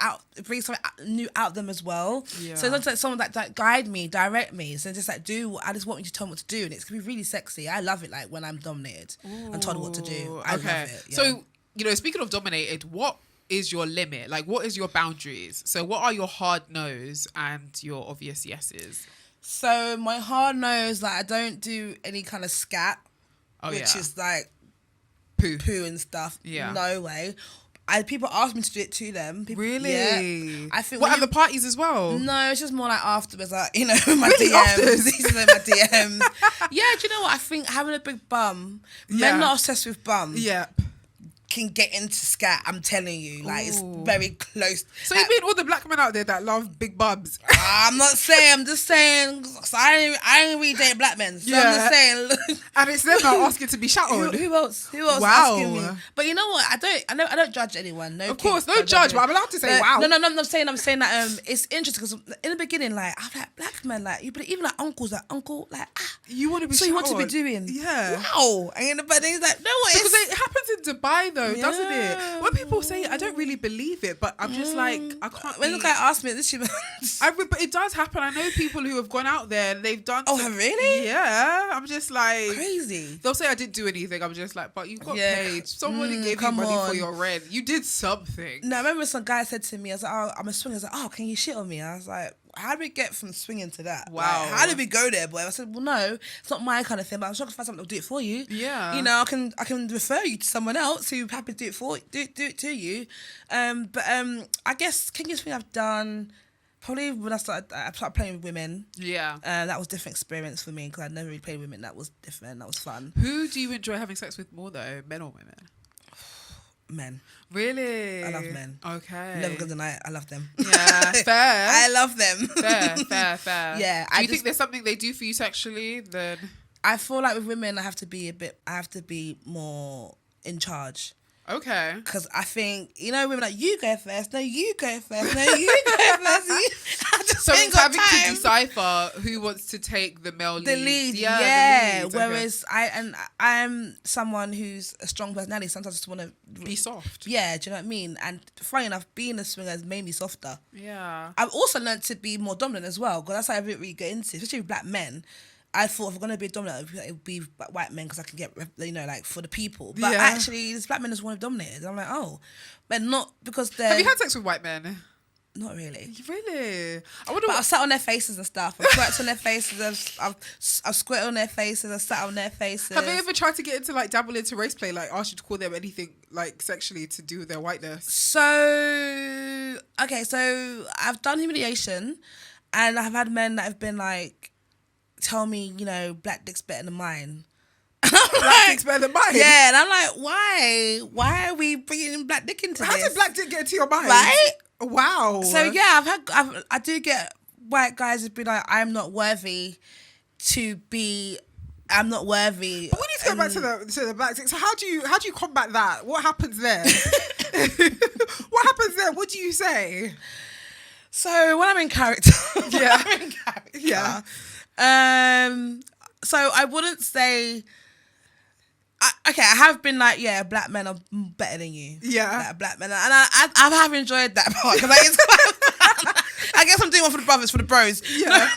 something new out them as well. Yeah. So it's not like someone that guide me, direct me. So just like I just want you to tell me what to do. And it's going to be really sexy. I love it, like when I'm dominated and told what to do. I love it. Yeah. So, you know, speaking of dominated, what is your limit? Like, what is your boundaries? So what are your hard no's and your obvious yeses? So my hard no's, like I don't do any kind of scat, which is like poo and stuff. Yeah. No way. People ask me to do it to them. Really? Yeah. I think. What, at the parties as well? No, it's just more like afterwards, like, you know, my DMs. These are my DMs. Yeah, do you know what? I think having a big bum, men not obsessed with bums. Yeah. Can get into scat, I'm telling you. Like, it's very close. So you mean all the black men out there that love big bums? I'm just saying, so I ain't really date black men. So I'm just saying, look. And it's them not asking to be shot on. Who else asking me? But you know what? I don't judge anyone. No, of course, no judge, but I'm allowed to say wow. No, I'm saying that it's interesting because in the beginning, like, I'm like, black men, like, but even like uncles, like, uncle, like, you want to be so you want to be doing? Yeah. Wow. And but he's like, no, what? Because it happens in Dubai though, doesn't it? When people say it, I don't really believe it, but I'm just like, I can't. When the guy asked me this, but it does happen. I know people who have gone out there and they've done. Oh, really? Yeah. I'm just like crazy. They'll say I didn't do anything. I'm just like, but you got paid. Somebody gave you money for your rent. You did something. No, I remember some guy said to me, I was like, oh, I'm a swinger. I was like, oh, can you shit on me? I was like, how did we get from swinging to that? Wow. Like, how did we go there, boy? I said, well, no, it's not my kind of thing, but I'm sure I can find something that'll do it for you. Yeah. You know, I can refer you to someone else who's happy to do it to you. I guess kinkiest thing I've done, probably when I started playing with women. Yeah. That was a different experience for me because I'd never really played with women. That was different. That was fun. Who do you enjoy having sex with more though, men or women? Men. Really? I love men. Okay. Never gonna deny it. I love them. Yeah, fair. I love them. Fair. Yeah. Do you think there's something they do for you sexually? Then I feel like with women, I have to be more in charge. Okay. Because I think, you know, women like, you go first. No, you go first. No, you go first. So it's having to decipher who wants to take the male lead. The lead, yeah. The lead. Whereas I'm someone who's a strong personality. Sometimes I just want to be soft. Yeah, do you know what I mean? And funny enough, being a swinger has made me softer. Yeah. I've also learned to be more dominant as well, because that's how I didn't really get into, especially with black men. I thought if I'm going to be dominant, it would be white men because I can get, you know, like for the people. But actually, these black men just want to be dominated. I'm like, oh. But not because they're... Have you had sex with white men? Not really. Really? I've sat on their faces and stuff. I've squirted on their faces. I've squirted on their faces. I've sat on their faces. Have they ever tried to get into, like, dabble into race play? Like, ask you to call them anything, like, sexually to do with their whiteness? So I've done humiliation and I've had men that have been like, tell me, you know, black dick's better than mine. Black dick's better than mine? Yeah, and I'm like, why? Why are we bringing black dick into this? How did black dick get into your mind? Right? Wow. So yeah, I do get white guys who be like, I'm not worthy. But we need to go back to the black dick. So how do you combat that? What happens there? What happens there? What do you say? So when I'm in character, yeah. So I wouldn't say. I have been like, yeah, black men are better than you. Yeah, like, black men, and I have enjoyed that part because it's quite fun. I guess I'm doing one for the brothers, for the bros. Yeah.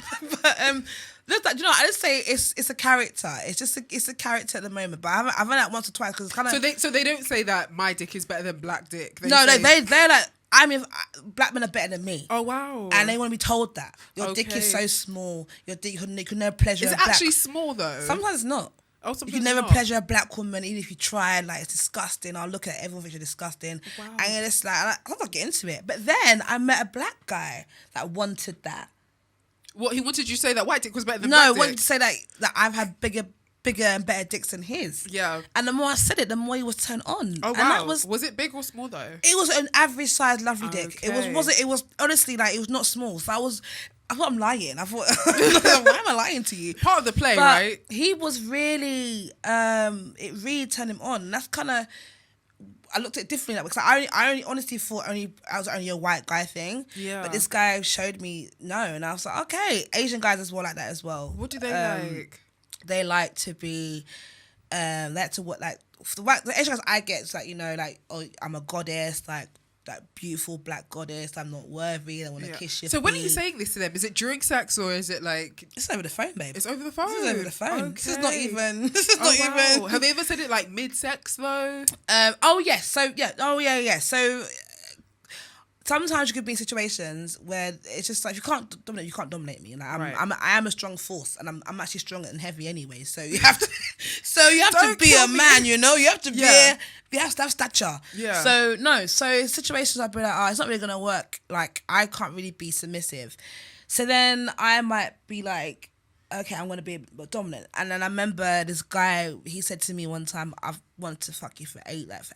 But I just say it's a character. It's a character at the moment. But I've had that once or twice because it's kind of. So they don't say that my dick is better than black dick. They're like. I mean, black men are better than me. Oh wow! And they want to be told that your dick is so small. Your dick, you can never pleasure. Is it actually small though? Sometimes it's not. Oh, sometimes you can never pleasure a black woman, even if you try. Like it's disgusting. I'll look at everyone thinks you're disgusting. Wow. And it's like I don't get into it. But then I met a black guy that wanted that. What he wanted you to say that white dick was better than black dick? No, wanted to say that I've had bigger and better dicks than his. Yeah. And the more I said it, the more he was turned on. Oh, wow. And that was it big or small though? It was an average size lovely dick. Okay. It was honestly like it was not small. So I thought I'm lying. I thought why am I lying to you? Part of the play, but right? He was really it really turned him on. And that's kinda I looked at it differently because I only honestly thought I was only a white guy thing. Yeah. But this guy showed me no, and I was like, okay, Asian guys as well like that as well. What do they like? They like to be like to what like the Asian guys I get is like like oh I'm a goddess like that beautiful black goddess I'm not worthy I want to kiss your So feet. when are you saying this to them? Is it during sex or is it like it's over the phone, babe? It's over the phone. This is over the phone. Okay. This is not even. Have they ever said it like mid-sex though? Oh yes. So yeah. Oh yeah. So sometimes you could be in situations where it's just like you can't dominate me. Like I am a strong force, and I'm actually strong and heavy anyway. So you have to, to be a man. You have to be. You have to have stature. Yeah. So situations I'd be like, it's not really gonna work. Like I can't really be submissive. So then I might be like, okay, I'm gonna be dominant. And then I remember this guy. He said to me one time, I've wanted to fuck you for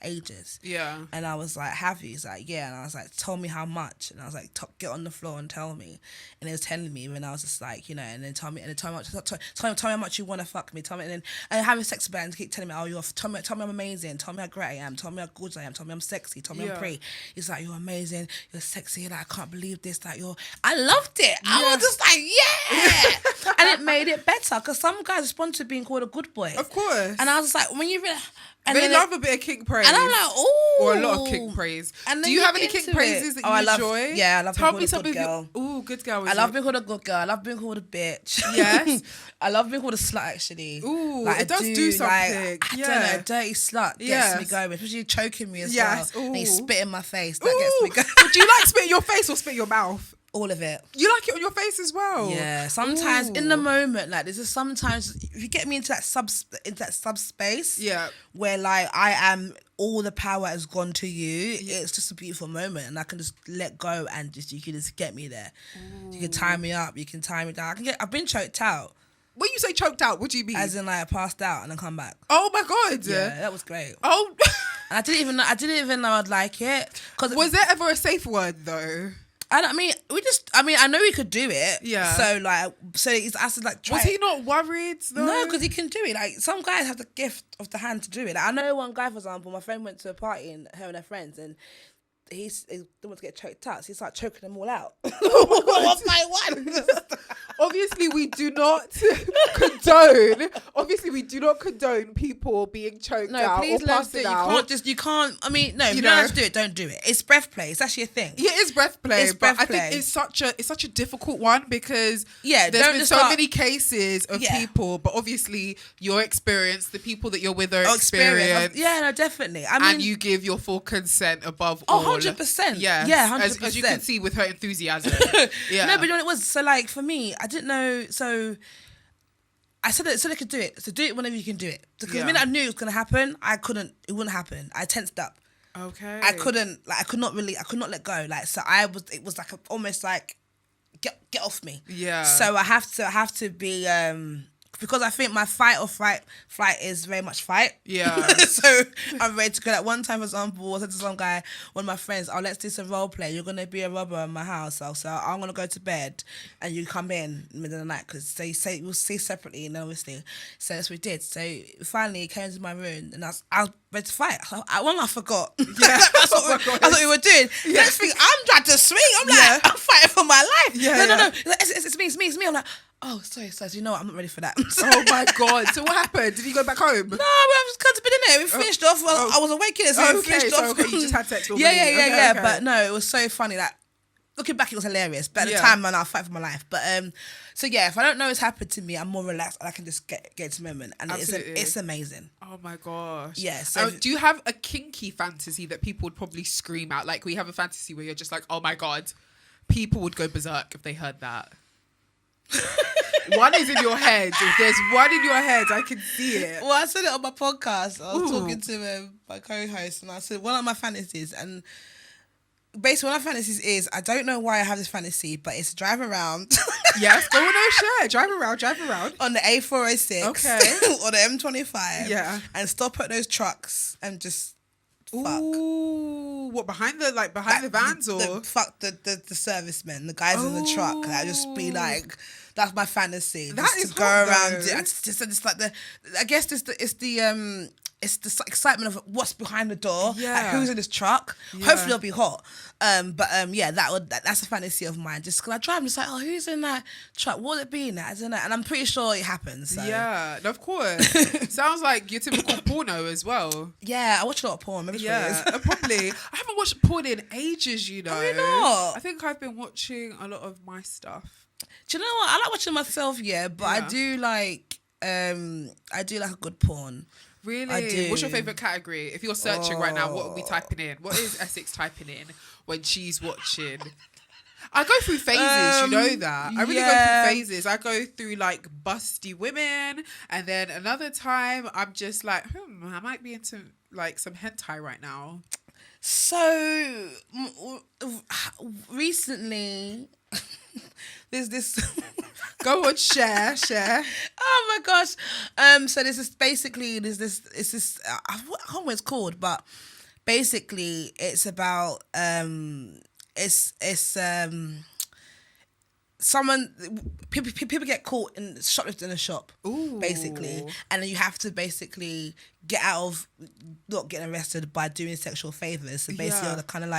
ages. Yeah. And I was like, have you? He's like, yeah. And I was like, tell me how much. And I was like, get on the floor and tell me. And he was telling me, and I was just like, and then tell me how much you want to fuck me. Tell me, and having sex with and keep telling me, oh, tell me I'm amazing. Tell me how great I am. Tell me how gorgeous I am. Tell me I'm sexy. Tell me I'm pretty. He's like, you're amazing. You're sexy. Like, I can't believe this. Like, I loved it. I was just like, yeah. And it made it better because some guys respond to being called a good boy. Of course. And I was just like, when you really... And they love a bit of kink praise. And I'm like, ooh. Or a lot of kink praise. And do you have any kink praises that you enjoy? Yeah, I love being called a good girl. Ooh, good girl. I love being called a good girl. I love being called a bitch. Yes. I love being called a slut, actually. Ooh, like, it does do something. I don't know, a dirty slut gets me going. Especially choking me as well. Ooh. And you spit in my face. That gets me going. Do you like spit in your face or spit in your mouth? All of it. You like it on your face as well? Yeah. Sometimes in the moment, like sometimes if you get me into that subspace, where like I am, all the power has gone to you. It's just a beautiful moment, and I can just let go, and you can just get me there. Ooh. You can tie me up, you can tie me down. I've been choked out. When you say choked out, what do you mean? As in like I passed out and then come back. Oh my god! Yeah, that was great. Oh, and I didn't even know I'd like it. Was there ever a safe word though? I know he could do it. Yeah. So it's I said like. Was he not worried though? No, because he can do it. Like some guys have the gift of the hand to do it. Like, I know one guy, for example, my friend went to a party and her and her friends, and he didn't want to get choked out, so he started choking them all out. One by one. Obviously, we do not condone. Obviously, we do not condone people being choked out. No, please or passing out. You can't. I mean, no. If you don't have to do it, don't do it. It's breath play. It's actually a thing. Yeah, it's breath play. I think it's such a difficult one because there's been so many cases of people, but obviously your experience, the people that you're with are experienced. Yeah, no, definitely. I mean, and you give your full consent above all. 100%. Yes. Yeah, 100%. As you can see with her enthusiasm. Yeah. No, but you know what it was? So like for me, I didn't know. So I said they could do it. So do it whenever you can do it. Because the minute I knew it was gonna happen, it wouldn't happen. I tensed up. Okay. I could not let go. Like so it was like almost like get off me. Yeah. So I have to be because I think my fight is very much fight. Yeah. So I'm ready to go. Like one time, for example, I said to some guy, one of my friends, let's do some role play. You're going to be a robber in my house. So I'm going to go to bed and you come in the middle of the night because we'll see separately, and obviously. So that's what we did. So finally he came to my room and I was ready to fight. I forgot. Yeah. That's what we were doing. Yeah. Next thing, I'm trying to swing. I'm like, I'm fighting for my life. Yeah, no. It's me. I'm like, oh, sorry. You know what? I'm not ready for that. Oh my god! So what happened? Did he go back home? No, I was kind of been in there. We finished off. I was awake in it, so we finished off. You just had sex. Yeah. But no, it was so funny. Like looking back, it was hilarious. But at the Yeah. time, man, I'll fight for my life. But so yeah, if I don't know it's happened to me, I'm more relaxed and I can just get into the moment, and Absolutely. it's amazing. Oh my gosh. Yeah, so- do you have a kinky fantasy that people would probably scream out? Like, we have a fantasy where you're just like, oh my God, people would go berserk if they heard that. One is in your head. If there's one in your head, I can see it. Well, I said it on my podcast. I was Ooh. talking to my co-host, and I said one of my fantasies, and basically one of my fantasies is, I don't know why I have this fantasy, but it's drive around. Yes, go on, no share. Drive around. On the A406, Okay. or the M25, Yeah. and stop at those trucks and just fuck. Ooh, what, behind the vans, or? Fuck the servicemen, the guys in the truck. That just be like, that's my fantasy. That just is to go hot, around. though. It's like I guess it's the excitement of what's behind the door. Yeah. Like who's in this truck. Yeah. Hopefully it'll be hot. Yeah, that's a fantasy of mine. Just because I drive, I'm just like, oh, who's in that truck? What would it be in that? Isn't it? And I'm pretty sure it happens. So. Yeah, of course. Sounds like your typical porno as well. Yeah, I watch a lot of porn. Maybe Yeah, it's probably. I haven't watched porn in ages, you know. Oh, you not? I think I've been watching a lot of my stuff. Do you know what? I like watching myself, but I do like a good porn. Really? I do. What's your favourite category? If you're searching right now, what are we typing in? What is Essex typing in when she's watching? I go through phases, you know that. I really go through phases. I go through like busty women, and then another time I'm just like, I might be into like some hentai right now. So recently, there's this. Go on, share. Oh my gosh! So it's this. I don't know what it's called, but basically it's about someone people get caught in shoplifting in a shop. Ooh. Basically, and then you have to basically get out of not getting arrested by doing sexual favors. So basically, Yeah. it's kind of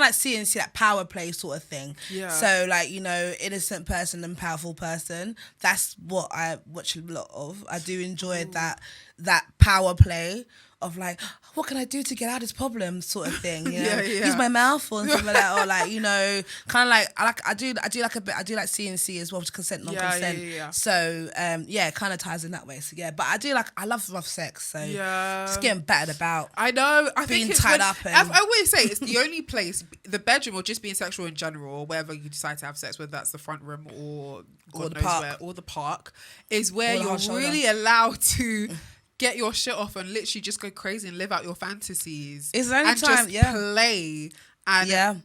like seeing that power play sort of thing. Yeah. So like, innocent person and powerful person. That's what I watch a lot of. I do enjoy that power play of like, what can I do to get out of this problem sort of thing, you know? Yeah. Use my mouth or something like that, or like, kind of like I do like a bit. I do like CNC as well, consent, non-consent. Yeah. So it kind of ties in that way. So yeah, but I love rough sex. So Yeah. just getting battered about. I know. I Being think it's tied when, up and- I always say it's the only place, the bedroom, or just being sexual in general, or wherever you decide to have sex, whether that's the front room or God the knows park. where, or the park, is where Or the you're hard shoulder. really allowed to get your shit off and literally just go crazy and live out your fantasies. It's the only and time, just play. And Yeah,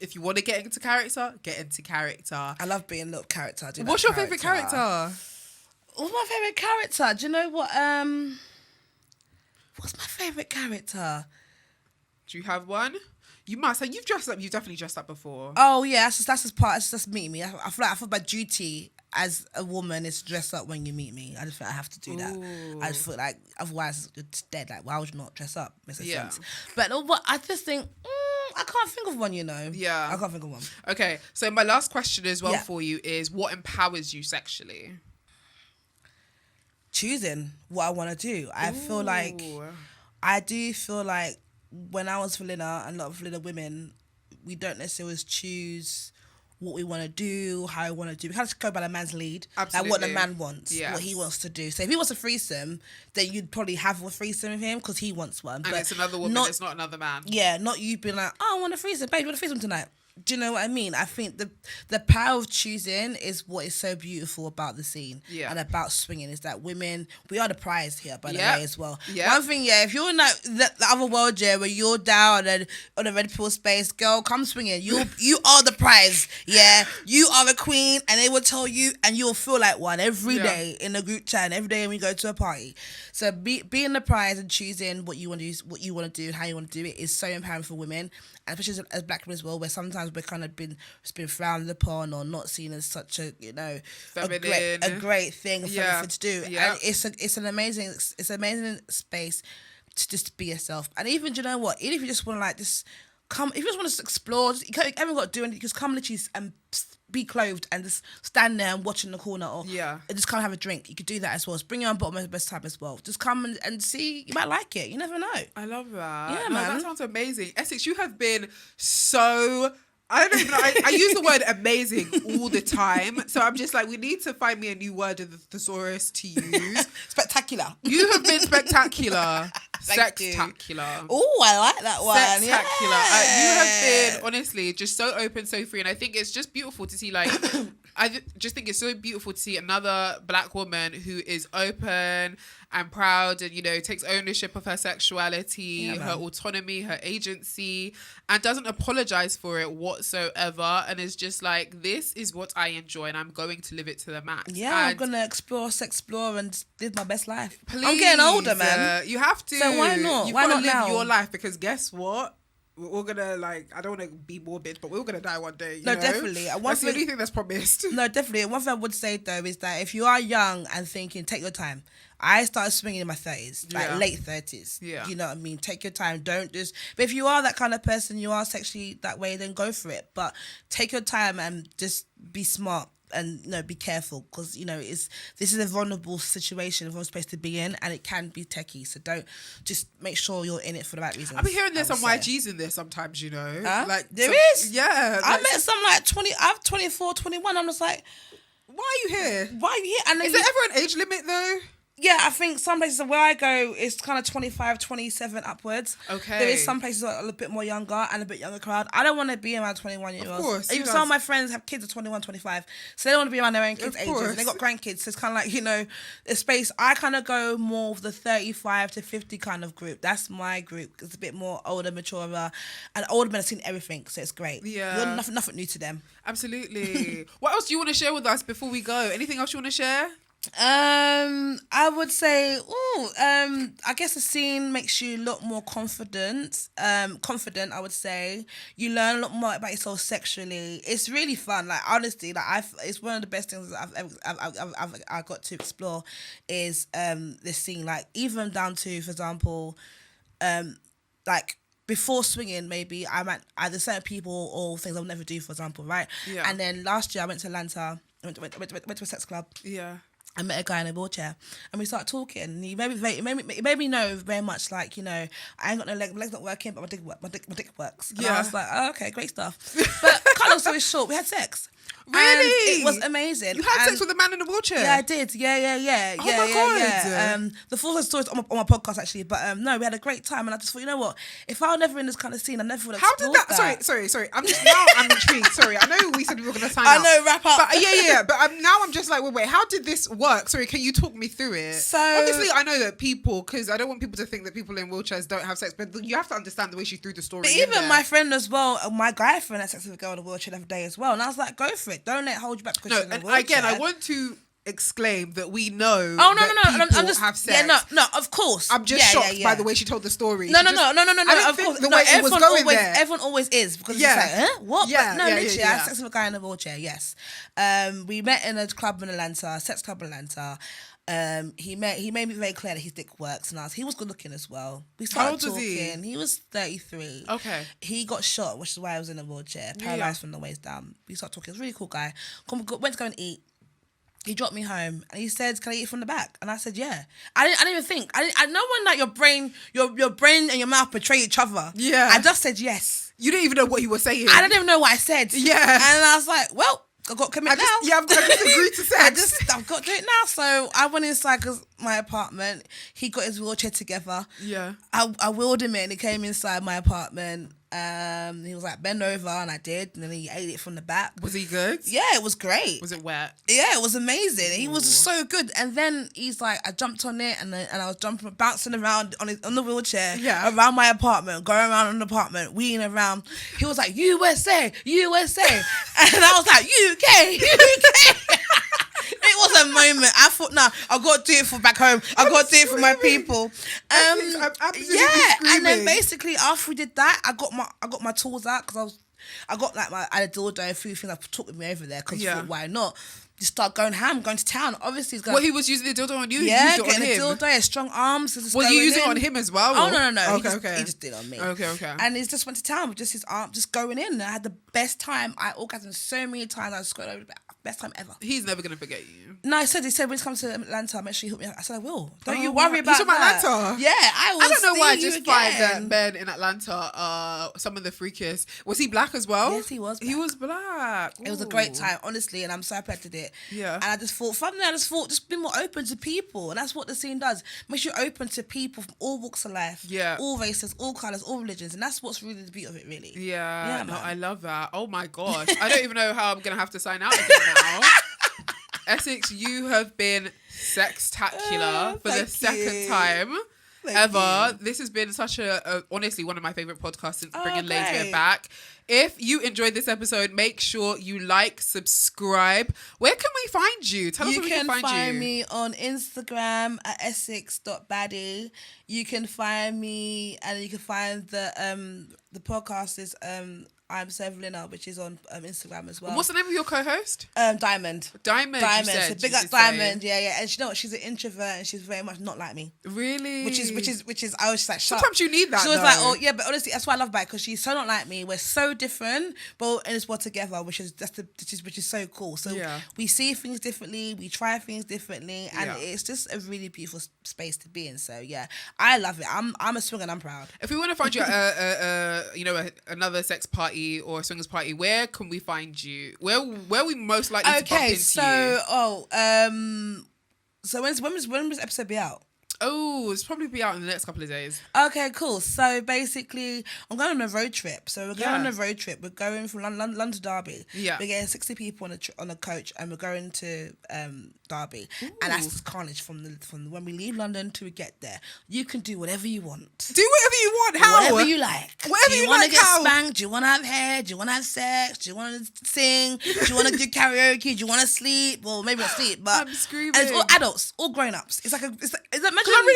if you want to get into character, get into character. I love being a little character. What's your favourite character? What's my favourite character? Do you know what? What's my favourite character? Do you have one? You must have. You've dressed up. You've definitely dressed up before. Oh yeah, that's just part. That's just meet me. I feel my duty as a woman is to dress up when you meet me. I just feel I have to do that. I just feel like otherwise it's dead. Like, why would you not dress up? Makes no sense. But I just think I can't think of one. Yeah. I can't think of one. Okay, so my last question as well Yeah. for you is, what empowers you sexually? Choosing what I want to do. I do feel like when I was vanilla and a lot of vanilla women, we don't necessarily always choose what we want to do, how I want to do. We kind of go by the man's lead. Absolutely. Like what the man wants, Yes. what he wants to do. So if he wants a threesome, then you'd probably have a threesome with him because he wants one. And But it's another woman, it's not another man. Yeah, not you being like, oh, I want a threesome. Babe, you want a threesome tonight? Do you know what I mean? I think the power of choosing is what is so beautiful about the scene. Yeah. And about swinging is that women, we are the prize here, by the Yep. way, as well. Yep. One thing, if you're in the other world, where you're down and on the red pill space, girl, come swinging. You are the prize. Yeah. You are a queen, and they will tell you, and you'll feel like one every day in a group chat, and every day when we go to a party. So being the prize and choosing what you want to do, what you want to do, how you want to do it is so empowering for women, and especially as black women as well, where sometimes we're kind of it's been frowned upon or not seen as such a Feminine. a great thing for to do. Yeah. And it's an amazing space to just be yourself. And even, do you know what? Even if you just want to like just come, if you just want to explore, you haven't got to do anything. Just come literally and be clothed and just stand there and watch in the corner, or just come have a drink. You could do that as well. Just bring your own bottle of best type as well. Just come and see. You might like it. You never know. I love that. Yeah, No, man. that sounds amazing. Essex, you have been so I don't even know. I use the word amazing all the time. So I'm just like, we need to find me a new word of the thesaurus to use. Spectacular. You have been spectacular. Thank you. Sextacular. Oh, I like that one. Spectacular. Yeah. You have been, honestly, just so open, so free. And I think it's just beautiful to see, like, just think it's so beautiful to see another black woman who is open and proud and, you know, takes ownership of her sexuality, her autonomy, her agency, and doesn't apologize for it whatsoever. And is just like, this is what I enjoy and I'm going to live it to the max. Yeah, and I'm going to explore and live my best life. please, I'm getting older, man. You have to. So why not? You've Why got to not live now? your life, because guess what? We're gonna, like, I don't want to be morbid, but we're gonna die one day. You know? Definitely. That's the only thing that's promised. No, definitely. One thing I would say though is that if you are young and thinking, take your time. I started swinging in my 30s, like late 30s. Yeah. You know what I mean? Take your time. Don't just... But if you are that kind of person, you are sexually that way, then go for it. But take your time and just be smart. And, you know, be careful, because, you know, this is a vulnerable situation everyone's supposed to be in, and it can be techie. So don't, just make sure you're in it for the right reasons. I've been hearing there's some YGs in there sometimes, you know. Like there is? Yeah. I met some like 20, I'm 24, 21. I'm just like, why are you here? why are you here? And then Is there ever an age limit though? Yeah, I think some places where I go, it's kind of 25, 27 upwards. Okay. There is some places that are a little bit more younger and a bit younger crowd. I don't want to be around 21-year-olds. Of course. Even some of my friends have kids of 21, 25. So they don't want to be around their own kids' ages. And they got grandkids. So it's kind of like, you know, the space. I kind of go more of the 35 to 50 kind of group. That's my group. It's a bit more older, maturer. And older men have seen everything. So it's great. Yeah. You're nothing new to them. Absolutely. What else do you want to share with us before we go? Anything else you want to share? I would say, I guess the scene makes you look more confident. I would say. You learn a lot more about yourself sexually. It's really fun. Like, honestly, like it's one of the best things that I've got to explore is this scene. Like, even down to, for example, like, before swinging, maybe I might either certain people or things I'll never do, for example, right? Yeah. And then last year I went to Atlanta. Went to a sex club. Yeah. I met a guy in a wheelchair and we started talking, and he made me know very much, like, you know, I ain't got no legs not working, but my dick works. And I was like, oh, okay, great stuff. But cut long story short, we had sex. Really? And it was amazing. You had sex with a man in a wheelchair? Yeah, I did. Yeah. Oh my God. The full story's on my podcast, actually. But no, we had a great time, and I just thought, you know what? If I was never in this kind of scene, I never would have explored that. Sorry. I'm intrigued. Sorry, I know we said we were going to sign I up. know, wrap up. But yeah. But I'm just like, wait. How did this work? Sorry, can you talk me through it? So obviously, I know that people, because I don't want people to think that people in wheelchairs don't have sex, but you have to understand the way she threw the story. But even my friend as well, my guy friend had sex with a girl in a wheelchair the other day as well, and I was like, go for it. Don't let it hold you back because she's in a wheelchair. Again, I want to exclaim that we know. Oh no! I'm just have sex. Yeah, no. Of course. I'm just shocked by the way she told the story. No. I didn't Of think course, the way it was going there. Everyone always is, because it's like, huh? What? Yeah, but no, literally, I yeah. had sex with a guy in a wheelchair. Yes. We met in a club in Atlanta, sex club in Atlanta. He made me very clear that his dick works, and he was good looking as well. We started How old was talking. He was 33. Okay. He got shot, which is why I was in a wheelchair, paralyzed from the waist down. We started talking. He was a really cool guy. Went to go and eat. He dropped me home and he said, "Can I eat from the back?" And I said, "Yeah." I didn't even think. I know when, like, your brain and your mouth betray each other. Yeah. I just said yes. You didn't even know what he was saying. I didn't even know what I said. Yeah. And I was like, well, I've got to commit now. Yeah, I've just agreed to sex. I've got to do it now. So I went inside my apartment. He got his wheelchair together. Yeah. I wheeled him in. He came inside my apartment. He was like, bend over, and I did, and then he ate it from the back. Was he good? Yeah, it was great. Was it wet? Yeah, it was amazing. He was so good. And then he's like, I jumped on it, and I was bouncing around on the wheelchair, around my apartment, going around on the apartment, weeing around. He was like, USA, USA, and I was like, UK, UK. It was a moment. I thought, nah, I've got to do it for back home. I've got to do it for my people. I'm absolutely screaming. And then basically after we did that, I got my tools out, because I got like I had a dildo, a few things I took with me over there, because why not? Just start going ham, going to town. Obviously, he's going. Well, he was using the dildo on you. Yeah, you used it on getting him. a dildo, strong arms. Was you using it on him as well? Oh no. Okay. He just did it on me. Okay. And he just went to town with just his arm, just going in. And I had the best time. I orgasmed so many times. I just got over the back. Best time ever. He's never gonna forget you. No, he said when he comes to Atlanta, make sure you hook me up. I said I will. Don't you wow. worry You about talking about that. Atlanta? Yeah, I will. I don't know why I see you just find that again. men in Atlanta are some of the freakiest. Was he black as well? Yes, he was He black. was black. It was a Ooh. great time, honestly, and I'm so happy I did it. Yeah. And I just thought, just be more open to people. And that's what the scene does. Makes you open to people from all walks of life. Yeah. All races, all colours, all religions. And that's what's really the beauty of it, really. Yeah, no, man. I love that. Oh my gosh. I don't even know how I'm going to have to sign out again now. Essex, you have been sextacular for the Thank second you. time Thank ever. you. This has been such honestly, one of my favourite podcasts since bringing great. Laids back. If you enjoyed this episode, make sure you like, subscribe. Where can we find you? Tell us You where we can can find you. me on Instagram at Essex.Baddie. You can find me, and you can find the podcast is I'm Severina, which is on Instagram as well. What's the name of your co-host? Diamond. Diamond. You said, So big you up did Diamond. say. Yeah. And you know what? She's an introvert, and she's very much not like me. Really? Which is. I was just like, shut Sometimes up. you need that. She was though. like, oh yeah, but honestly, that's why I love Baddy, because she's so not like me. We're so different, but in this world together, which is so cool. So Yeah. we see things differently, we try things differently, and Yeah. it's just a really beautiful space to be in. So yeah, I love it. I'm a swinger and I'm proud. If we want to find you at another sex party or a swingers party, where can we find you? Where we most likely to bump Okay, into so you? so when does this episode be out? Oh, it's probably be out in the next couple of days. Okay, cool. So basically, I'm going on a road trip. So we're going Yeah. on a road trip. We're going from London to Derby. Yeah. We're getting 60 people on a coach, and we're going to Derby. And that's just carnage from when we leave London to we get there. You can do whatever you want. Do whatever you want. How? Whatever you like. Whatever do you you want like, to get how? spanked? Do you want to have hair? Do you want to have sex? Do you want to sing? Do you want to do karaoke? Do you want to sleep? Well, maybe not sleep, but I'm screaming. And it's all adults, all grown ups. It's like imagine.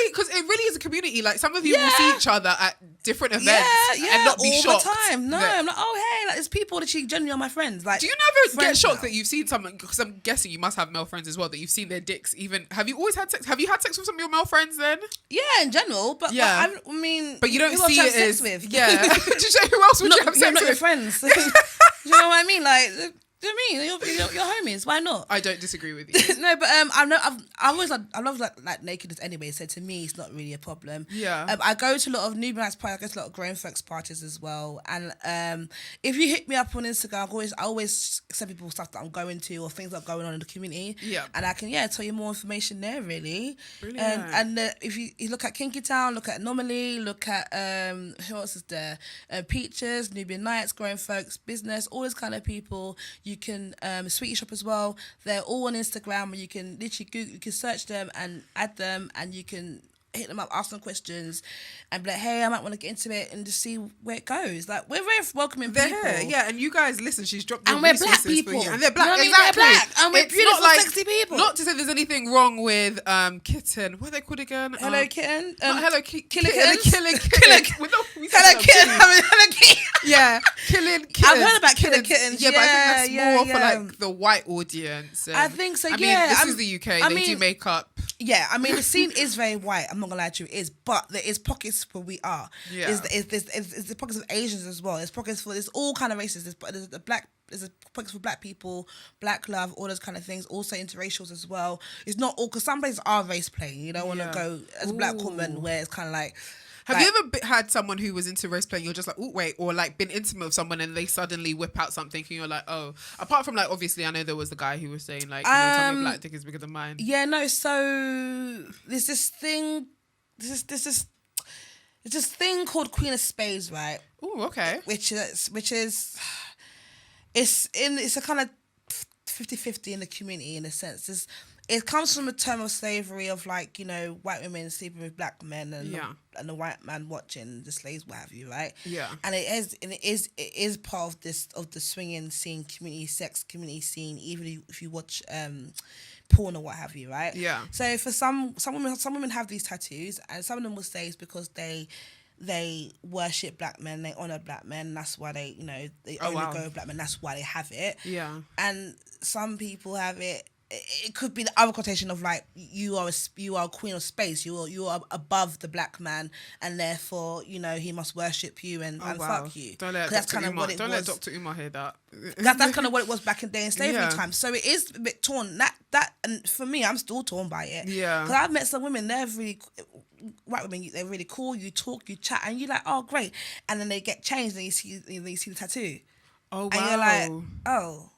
Because it really is a community. Like some of you will see each other at different events and not be all shocked. the time. No, that- I'm like, oh hey, like there's people that genuinely are my friends. Like, Do you never get friends shocked now. that you've seen someone? Because I'm guessing you must have male friends as well. That you've seen their dicks. Even have you always had sex? Have you had sex with some of your male friends then? Yeah, in general, but Yeah. I mean, But you don't who else see have it sex as with. yeah. Did you say who else would you have sex not your with? friends. Do you know what I mean? Like, do you know what I mean? You're homies. Why not? I don't disagree with you. No, but I always I love like nakedness anyway. So to me, it's not really a problem. Yeah. I go to a lot of newbie nights parties. I go to a lot of grown folks parties as well. And if you hit me up on Instagram, I always send people stuff that I'm going to or things that are going on in the community. Yeah. And I can tell you more information there really. Brilliant. And if you look at Kinky Town, look at Anomaly, look at who else is there? Peaches, Nubian Nights, Grown Folks, Business, all those kind of people. You can Sweetie Shop as well. They're all on Instagram, where you can literally Google, you can search them and add them, and you can hit them up, ask them questions, and be like, hey, I might want to get into it and just see where it goes. Like, we're very welcoming They're people. here, yeah, and you guys listen. She's dropped the And we're black resources for people. you, and they're black. You know what I mean? Exactly, They're black, and we're It's beautiful, not sexy people. Not to say there's anything wrong with Kitten. What are they called again? Hello Kitten. Not Hello Killer Kitten. Kittens. Killing. Hello Kitten. Hello Kitten. Yeah, killing kittens. I've heard about Killer Kittens. Yeah, but I think that's Yeah, more yeah. for like the white audience. I think so, I yeah. mean, this is the UK. I They do mean- make up. Yeah, I mean the scene is very white. I'm not gonna lie to you, it is, but there is pockets where we are. Yeah. There's the pockets of Asians as well. There's pockets for there's all kind of races. There's pockets for black people, black love, all those kind of things. Also interracials as well. It's not all because some places are race playing. You don't want to Yeah. go as a black Ooh. woman where it's kind of like. Have you ever had someone who was into race playing? You're just like, oh wait, or like been intimate with someone and they suddenly whip out something and you're like, oh. Apart from like, obviously, I know there was the guy who was saying like, tell me black dick is bigger than mine. Yeah, no. So there's this thing. There's this thing called Queen of Spades, right? Oh, okay. Which is it's a kind of 50-50 in the community in a sense. It comes from a term of slavery of like, you know, white women sleeping with black men and the white man watching the slaves, what have you, right? Yeah. And it is part of the swinging scene, sex community scene, even if you watch porn or what have you, right? Yeah. So for some women have these tattoos, and some of them will say it's because they worship black men, they honor black men, that's why they only go with black men, that's why they have it. Yeah. And some people have it it could be the other connotation of like you are a queen of space. You are above the black man, and therefore he must worship you and fuck you. Don't let Dr. Umar hear that. That's kind of what it was back in day in slavery time. So it is a bit torn. That and for me, I'm still torn by it. Yeah. Because I've met some women. They're really white women. They're really cool. You talk, you chat, and you're like, oh great. And then they get changed, and you see the tattoo. Oh wow. And you're like, oh.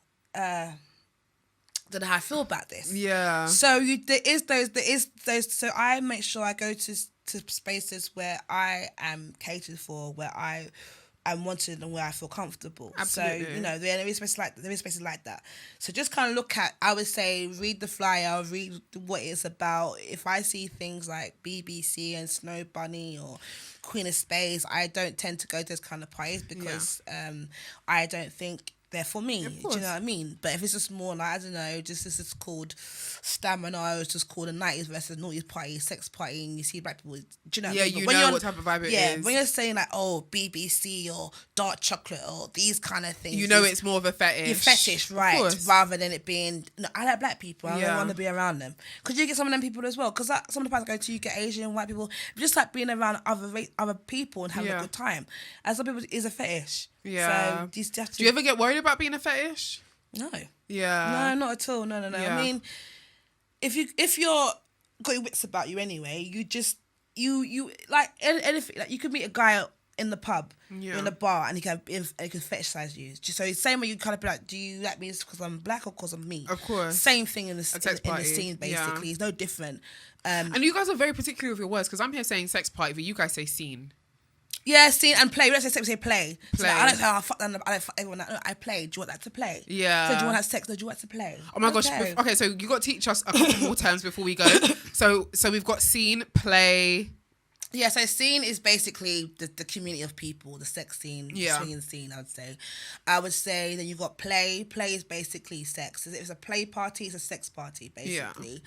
Don't know how I feel about this. Yeah. So there is those. So I make sure I go to spaces where I am catered for, where I am wanted, and where I feel comfortable. Absolutely. So there is spaces like that. So just kind of look at. I would say read the flyer, read what it's about. If I see things like BBC and Snow Bunny or Queen of Spades, I don't tend to go to those kind of parties because I don't think they're for me. Do you know what I mean? But if it's just more like, I don't know, just this is called stamina, or it's just called a 90s versus noughties party, sex party, and you see black people, do you know what I mean? You know what type of vibe it is. Yeah, when you're saying like, oh, BBC or dark chocolate or these kind of things. You know it's more of a fetish. Your fetish, right, rather than it being, I like black people, I don't want to be around them. Because you get some of them people as well, because some of the parties I go to, you get Asian, white people, just like being around other people and having a good time. And some people, is a fetish. Yeah. So do you ever get worried about being a fetish? No. Yeah. No, not at all. No. Yeah. I mean, if you're got your wits about you anyway, you just you like anything. Like you could meet a guy in the pub, in the bar, and he can fetishize you. So same way you kind of be like, do you like me because I'm black or because I'm me? Of course. Same thing in the scene basically. Yeah. It's no different. And you guys are very particular with your words, because I'm here saying sex party, but you guys say scene. Yeah, scene and play. We don't say sex, we say play. Play. So I don't say, oh, fuck them. I don't fuck everyone. No, I play. Do you want that to play? Yeah. So do you want to have sex? No, do you want to play? Oh my gosh. Okay, so you got to teach us a couple more terms before we go. So we've got scene, play. Yeah, so scene is basically the community of people, the sex scene, the swinging scene, I would say then you've got play. Play is basically sex. If it's a play party, it's a sex party, basically.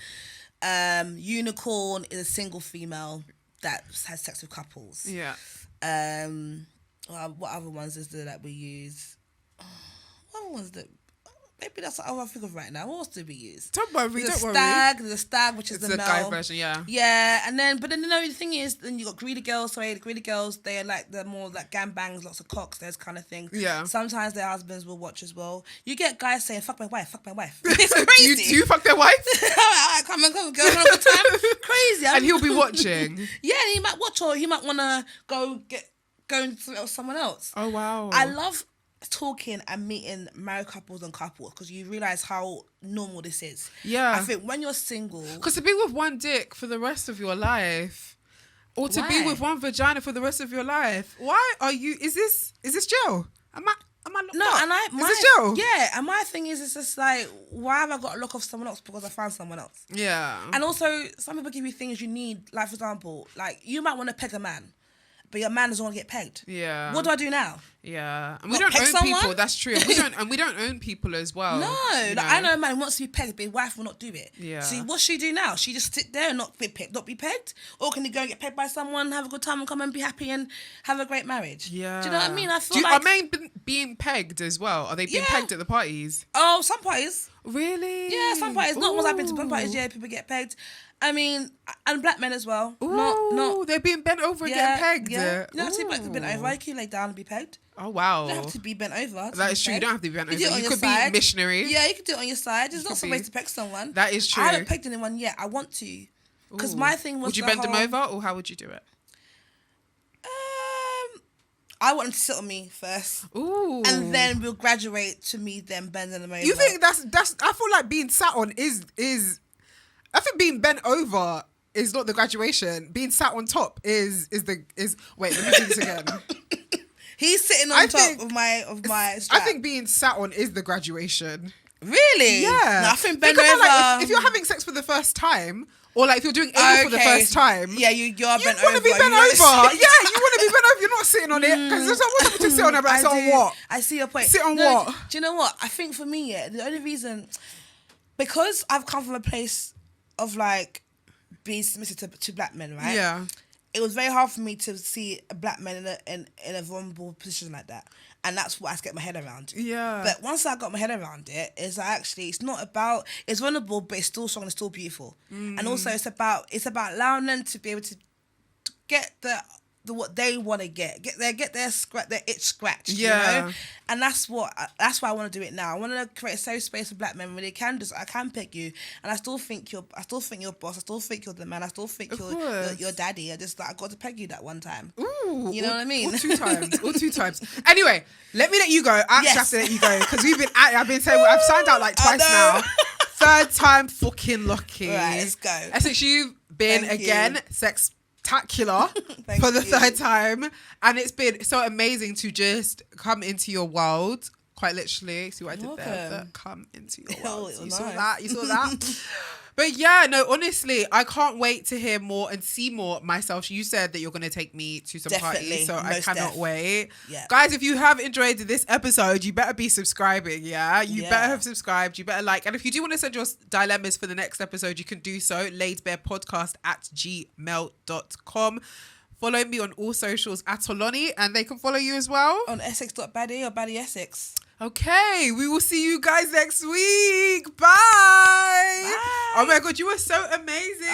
Yeah. Unicorn is a single female that has sex with couples. Yeah. What other ones is there that we use? What ones that? Maybe that's what I think of right now. What else do we use? Don't worry. There's a stag, which is the male. guy version, yeah. Yeah, and then the thing is, then you got greedy girls. Sorry, the greedy girls, they are like the more like gangbangs, lots of cocks, those kind of things. Yeah. Sometimes their husbands will watch as well. You get guys saying, "Fuck my wife, fuck my wife." It's crazy. do you fuck their wife? Come on, go on all the time. Crazy. And he'll be watching. Yeah, he might watch, or he might want to go and with someone else. Oh wow. I love talking and meeting married couples and couples because you realize how normal this is. Yeah. I think when you're single, because to be with one dick for the rest of your life, or to be with one vagina for the rest of your life, why are you? Is this jail? Am I locked no, up? and is this jail? Yeah, and my thing is, it's just like, why have I got to look off someone else because I found someone else? Yeah. And also, some people give you things you need, like for example, like you might want to peg a man, but your man doesn't want to get pegged. Yeah. What do I do now? Yeah. And we don't own people. That's true. And we don't own people as well. No. Like, I know a man who wants to be pegged, but his wife will not do it. Yeah. See, what she do now? She just sit there and not be pegged? Or can he go and get pegged by someone, have a good time and come and be happy and have a great marriage? Yeah. Do you know what I mean? I feel are men being pegged as well? Are they being pegged at the parties? Oh, some parties. Really? Yeah, some parties. Not ones I've been to, some parties, people get pegged. I mean, and black men as well. Ooh, not they're being bent over and getting pegged. Yeah. You don't have to be bent over. You can lay down and be pegged. Oh, wow. You don't have to be bent over. That is true. You don't have to be bent over. You could be missionary. Yeah, you could do it on your side. There's lots of ways to peg someone. That is true. I haven't pegged anyone yet. I want to. Because my thing was, would you bend them over, or how would you do it? I want them to sit on me first. Ooh. And then we'll graduate to me then bending them over. You think that's I feel like being sat on is I think being bent over is not the graduation. Being sat on top is wait, let me do this again. He's sitting on top of my strap. I think being sat on is the graduation. Really? Yeah. No, I think bend over. Like, if you're having sex for the first time, or like if you're doing anal for the first time, yeah, you're bent over. You want to be bent over. Yeah, you want to be bent over. You're not sitting on it because there's someone to sit on it. But sit on what? I see your point. Sit on what? Do you know what? I think for me, the only reason, because I've come from a place of like being submissive to black men, right? Yeah. it was very hard for me to see a black man in a vulnerable position like that. And that's what I get my head around. Yeah. But once I got my head around it, it's not about, it's vulnerable, but it's still strong and still beautiful. And also it's about allowing them to be able to get the what they want to get their itch scratched. Yeah. You know? And that's why I want to do it now. I want to create a safe space for black men where I can pick you, and I still think you're boss. I still think you're the man. I still think you're daddy. I got to peg you that one time. Ooh, you know what I mean? Or 2 times. Anyway, let me let you go. I actually have to let you go because I've been saying I've signed out like twice now. 3rd time fucking lucky. Right, let's go. Essex, you've been again spectacular for the 3rd time, and it's been so amazing to just come into your world, quite literally. See what I did there? Come into your world. You saw that? But yeah, no, honestly, I can't wait to hear more and see more myself. You said that you're going to take me to some parties, so I cannot wait. Yeah. Guys, if you have enjoyed this episode, you better be subscribing, yeah? You better have subscribed, you better like. And if you do want to send your dilemmas for the next episode, you can do so, laidbarepodcast@gmail.com. Follow me on all socials @Oloni, and they can follow you as well. On Essex.Baddie or Baddy Essex. Okay, we will see you guys next week. Bye. Oh my God, you were so amazing.